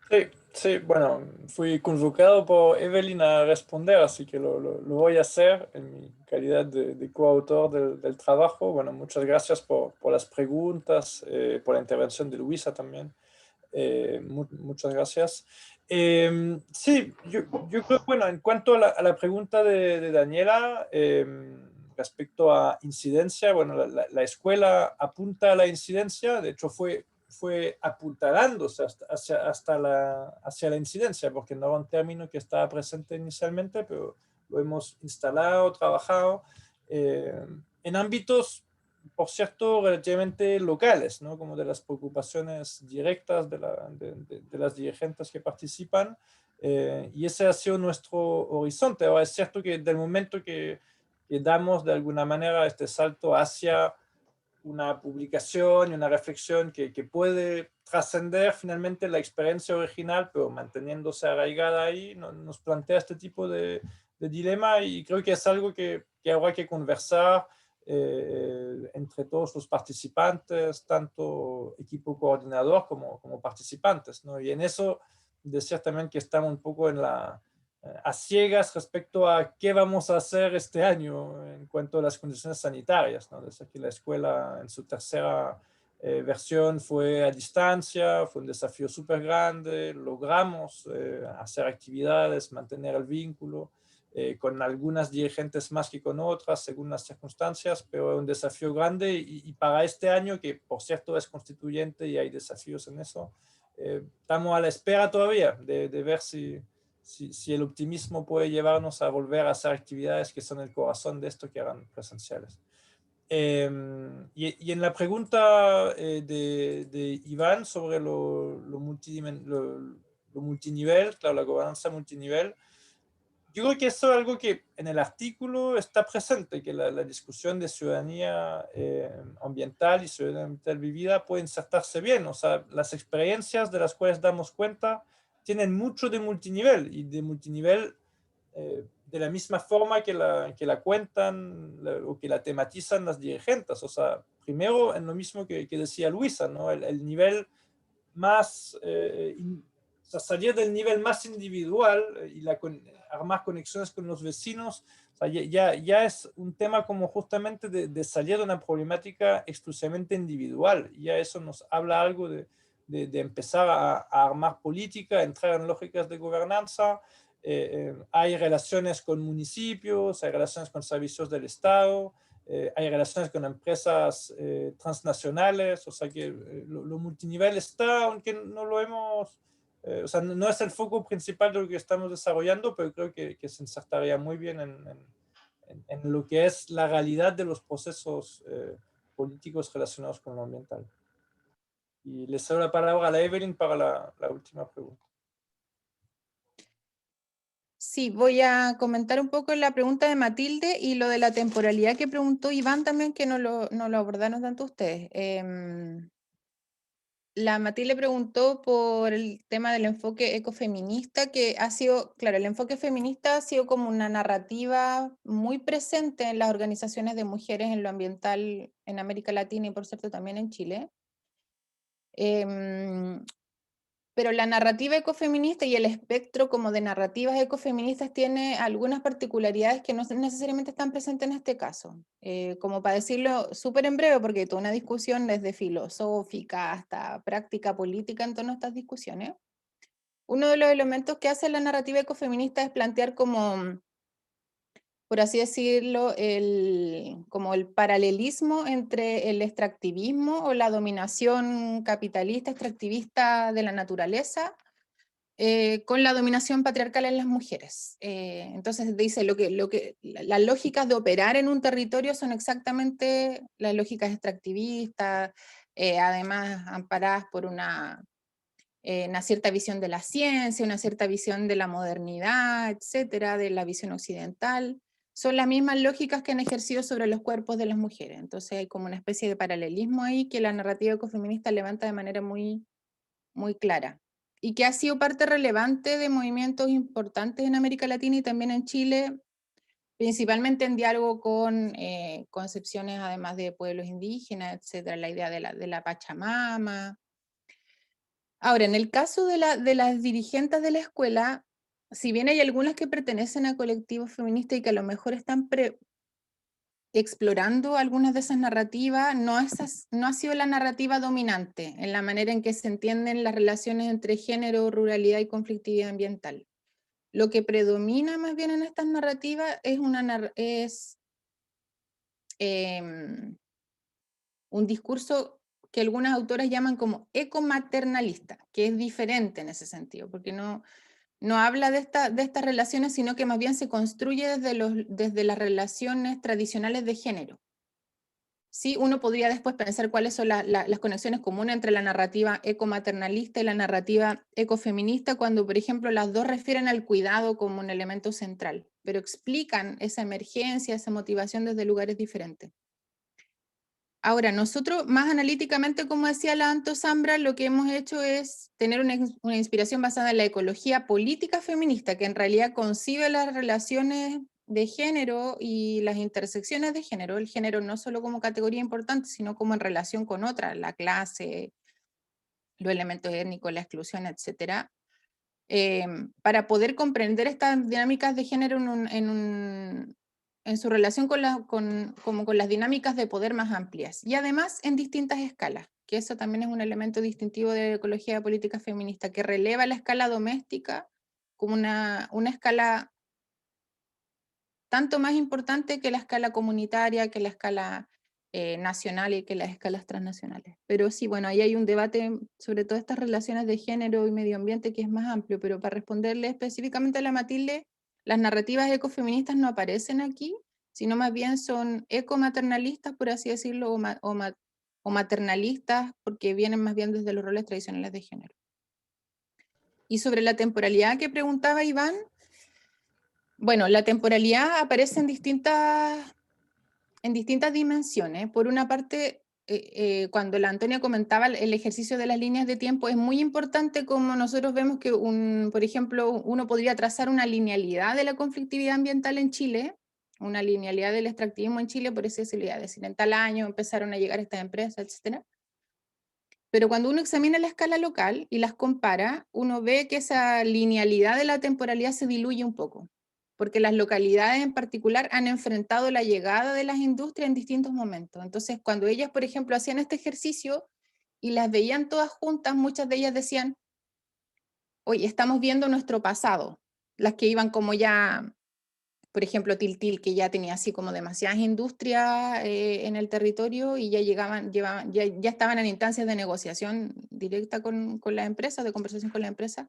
Sí, sí, bueno, fui convocado por Evelyn a responder, así que lo voy a hacer en mi calidad de coautor del trabajo. Bueno, muchas gracias por las preguntas, por la intervención de Luisa también. Muchas gracias. Sí, yo creo, bueno, en cuanto a la pregunta de Daniela, respecto a incidencia, bueno, la escuela apunta a la incidencia, de hecho fue apuntalándose hacia la incidencia, porque no era un término que estaba presente inicialmente, pero lo hemos instalado, trabajado en ámbitos, por cierto, relativamente locales, ¿no? Como de las preocupaciones directas de las dirigentes que participan, y ese ha sido nuestro horizonte. Ahora es cierto que del momento que damos de alguna manera este salto hacia una publicación y una reflexión que puede trascender finalmente la experiencia original, pero manteniéndose arraigada ahí, nos plantea este tipo de dilema, y creo que es algo que habrá que conversar entre todos los participantes, tanto equipo coordinador como participantes, ¿no? Y en eso decir también que estamos un poco a ciegas respecto a qué vamos a hacer este año en cuanto a las condiciones sanitarias, ¿no? Desde que la escuela en su tercera versión fue a distancia, fue un desafío súper grande, logramos hacer actividades, mantener el vínculo, con algunas dirigentes más que con otras, según las circunstancias, pero es un desafío grande, y para este año, que por cierto es constituyente y hay desafíos en eso, estamos a la espera todavía de ver si el optimismo puede llevarnos a volver a hacer actividades que son el corazón de esto, que eran presenciales. Y en la pregunta de Iván sobre lo multinivel, claro, la gobernanza multinivel, yo creo que eso es algo que en el artículo está presente, que la discusión de ciudadanía ambiental y ciudadanía ambiental vivida puede insertarse bien. O sea, las experiencias de las cuales damos cuenta tienen mucho de multinivel, y de multinivel de la misma forma que la cuentan o que la tematizan las dirigentes. O sea, primero en lo mismo que decía Luisa, ¿no? El nivel más, o sea, salir del nivel más individual y armar conexiones con los vecinos, o sea, ya es un tema como justamente de salir de una problemática exclusivamente individual. Ya eso nos habla algo de empezar a armar política, entrar en lógicas de gobernanza. Hay relaciones con municipios, hay relaciones con servicios del Estado, hay relaciones con empresas transnacionales, o sea que lo multinivel está, aunque no lo hemos, o sea, no es el foco principal de lo que estamos desarrollando, pero creo que se insertaría muy bien en lo que es la realidad de los procesos políticos relacionados con lo ambiental. Y le cedo la palabra a la Evelyn para la última pregunta. Sí, voy a comentar un poco la pregunta de Matilde y lo de la temporalidad que preguntó Iván también, que no lo abordaron tanto ustedes. La Matilde preguntó por el tema del enfoque ecofeminista, que ha sido, claro, el enfoque feminista ha sido como una narrativa muy presente en las organizaciones de mujeres en lo ambiental en América Latina y por cierto también en Chile. Pero la narrativa ecofeminista y el espectro como de narrativas ecofeministas tiene algunas particularidades que no necesariamente están presentes en este caso. Como para decirlo súper en breve, porque hay toda una discusión desde filosófica hasta práctica política en torno a estas discusiones. Uno de los elementos que hace la narrativa ecofeminista es plantear como, por así decirlo, como el paralelismo entre el extractivismo o la dominación capitalista extractivista de la naturaleza con la dominación patriarcal en las mujeres. Entonces dice las lógicas de operar en un territorio son exactamente las lógicas extractivistas, además amparadas por una una cierta visión de la ciencia, una cierta visión de la modernidad, etcétera, de la visión occidental. Son las mismas lógicas que han ejercido sobre los cuerpos de las mujeres. Entonces hay como una especie de paralelismo ahí que la narrativa ecofeminista levanta de manera muy, muy clara. Y que ha sido parte relevante de movimientos importantes en América Latina y también en Chile, principalmente en diálogo con concepciones además de pueblos indígenas, etcétera, la idea de la Pachamama. Ahora, en el caso de las dirigentes de la escuela, si bien hay algunas que pertenecen a colectivos feministas y que a lo mejor están explorando algunas de esas narrativas, no ha sido la narrativa dominante en la manera en que se entienden las relaciones entre género, ruralidad y conflictividad ambiental. Lo que predomina más bien en estas narrativas es un discurso que algunas autoras llaman como ecomaternalista, que es diferente en ese sentido, porque no habla de estas relaciones, sino que más bien se construye desde las relaciones tradicionales de género. Sí, uno podría después pensar cuáles son las conexiones comunes entre la narrativa ecomaternalista y la narrativa ecofeminista, cuando, por ejemplo, las dos refieren al cuidado como un elemento central, pero explican esa emergencia, esa motivación desde lugares diferentes. Ahora, nosotros más analíticamente, como decía la Anto Zambra, lo que hemos hecho es tener una inspiración basada en la ecología política feminista, que en realidad concibe las relaciones de género y las intersecciones de género, el género no solo como categoría importante, sino como en relación con otras, la clase, los elementos étnicos, la exclusión, etcétera, para poder comprender estas dinámicas de género en su relación con las dinámicas de poder más amplias, y además en distintas escalas, que eso también es un elemento distintivo de la ecología política feminista, que releva la escala doméstica como una escala tanto más importante que la escala comunitaria, que la escala nacional y que las escalas transnacionales. Pero sí, bueno, ahí hay un debate sobre todas estas relaciones de género y medio ambiente que es más amplio, pero para responderle específicamente a la Matilde, las narrativas ecofeministas no aparecen aquí, sino más bien son ecomaternalistas, por así decirlo, o maternalistas, porque vienen más bien desde los roles tradicionales de género. Y sobre la temporalidad que preguntaba Iván, bueno, la temporalidad aparece en distintas dimensiones. Por una parte, cuando la Antonia comentaba el ejercicio de las líneas de tiempo, es muy importante como nosotros vemos que, por ejemplo, uno podría trazar una linealidad de la conflictividad ambiental en Chile, una linealidad del extractivismo en Chile, por esa facilidad, es decir, en tal año empezaron a llegar estas empresas, etc. Pero cuando uno examina la escala local y las compara, uno ve que esa linealidad de la temporalidad se diluye un poco, porque las localidades en particular han enfrentado la llegada de las industrias en distintos momentos. Entonces, cuando ellas, por ejemplo, hacían este ejercicio y las veían todas juntas, muchas de ellas decían, oye, estamos viendo nuestro pasado. Las que iban como ya, por ejemplo, Tiltil, que ya tenía así como demasiadas industrias en el territorio y ya ya estaban en instancias de negociación directa con la empresa, de conversación con la empresa,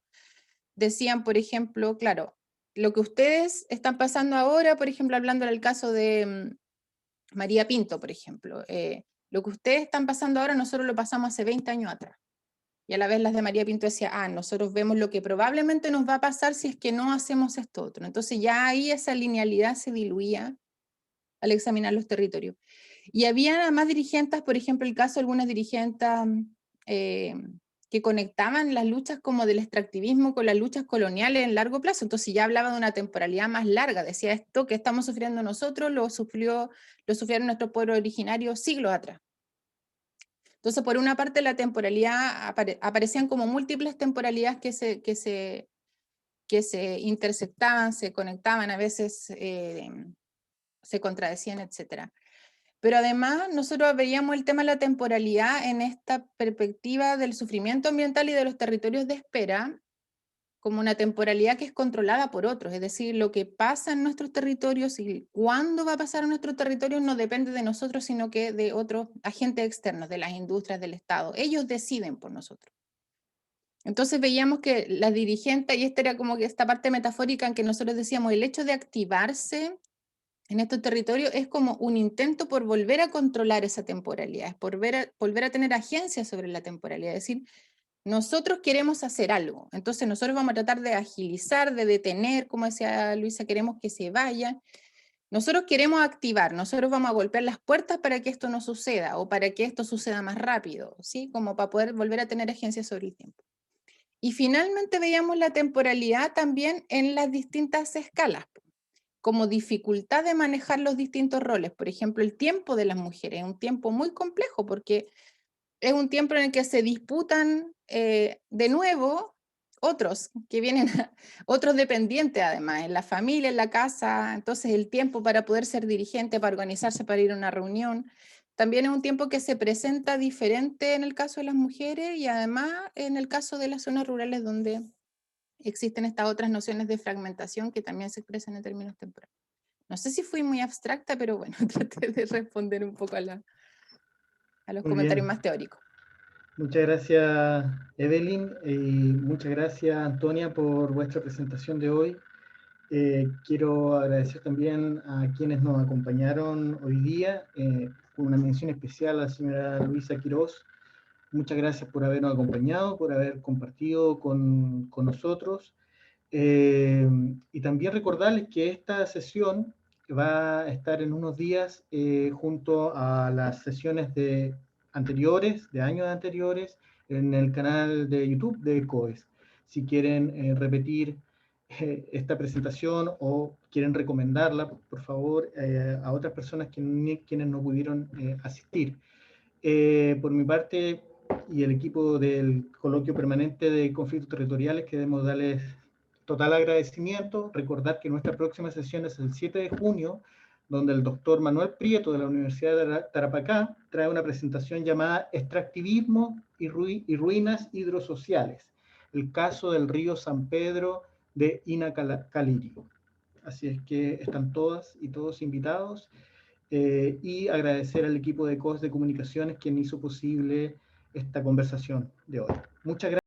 decían, por ejemplo, claro, lo que ustedes están pasando ahora, por ejemplo, hablando del caso de María Pinto, por ejemplo, lo que ustedes están pasando ahora, nosotros lo pasamos hace 20 años atrás. Y a la vez las de María Pinto decían, nosotros vemos lo que probablemente nos va a pasar si es que no hacemos esto otro. Entonces ya ahí esa linealidad se diluía al examinar los territorios. Y había además dirigentes, por ejemplo, el caso de algunas dirigentes que conectaban las luchas como del extractivismo con las luchas coloniales en largo plazo. Entonces ya hablaba de una temporalidad más larga. Decía, esto que estamos sufriendo nosotros lo sufrieron nuestros pueblos originarios siglos atrás. Entonces, por una parte, la temporalidad, aparecían como múltiples temporalidades que se intersectaban, se conectaban, a veces se contradecían, etc. Pero además, nosotros veíamos el tema de la temporalidad en esta perspectiva del sufrimiento ambiental y de los territorios de espera, como una temporalidad que es controlada por otros, es decir, lo que pasa en nuestros territorios y cuándo va a pasar en nuestros territorios no depende de nosotros, sino que de otros agentes externos, de las industrias, del Estado. Ellos deciden por nosotros. Entonces veíamos que la dirigente, y esta era como que esta parte metafórica en que nosotros decíamos, el hecho de activarse en estos territorios es como un intento por volver a controlar esa temporalidad, es volver a tener agencia sobre la temporalidad, es decir, nosotros queremos hacer algo, entonces nosotros vamos a tratar de agilizar, de detener, como decía Luisa, queremos que se vayan. Nosotros queremos activar, nosotros vamos a golpear las puertas para que esto no suceda, o para que esto suceda más rápido, ¿sí? Como para poder volver a tener agencia sobre el tiempo. Y finalmente veíamos la temporalidad también en las distintas escalas, como dificultad de manejar los distintos roles. Por ejemplo, el tiempo de las mujeres es un tiempo muy complejo, porque es un tiempo en el que se disputan de nuevo otros que vienen, otros dependientes además, en la familia, en la casa. Entonces el tiempo para poder ser dirigente, para organizarse, para ir a una reunión, también es un tiempo que se presenta diferente en el caso de las mujeres y además en el caso de las zonas rurales donde existen estas otras nociones de fragmentación que también se expresan en términos temporales. No sé si fui muy abstracta, pero bueno, traté de responder un poco a los Muy comentarios bien. más teóricos. Muchas gracias, Evelyn, y muchas gracias, Antonia, por vuestra presentación de hoy. Quiero agradecer también a quienes nos acompañaron hoy día, con una mención especial a la señora Luisa Quiroz. Muchas gracias por habernos acompañado, por haber compartido con nosotros. Y también recordarles que esta sesión va a estar en unos días junto a las sesiones anteriores, de años anteriores, en el canal de YouTube de COES. Si quieren repetir esta presentación o quieren recomendarla, por favor, a otras personas quienes no pudieron asistir. Por mi parte y el equipo del Coloquio Permanente de Conflictos Territoriales, queremos darles total agradecimiento. Recordar que nuestra próxima sesión es el 7 de junio, donde el doctor Manuel Prieto de la Universidad de Tarapacá trae una presentación llamada Extractivismo y ruinas hidrosociales, el caso del río San Pedro de Inacalirio. Así es que están todas y todos invitados. Y agradecer al equipo de COES de Comunicaciones quien hizo posible esta conversación de hoy. Muchas gracias.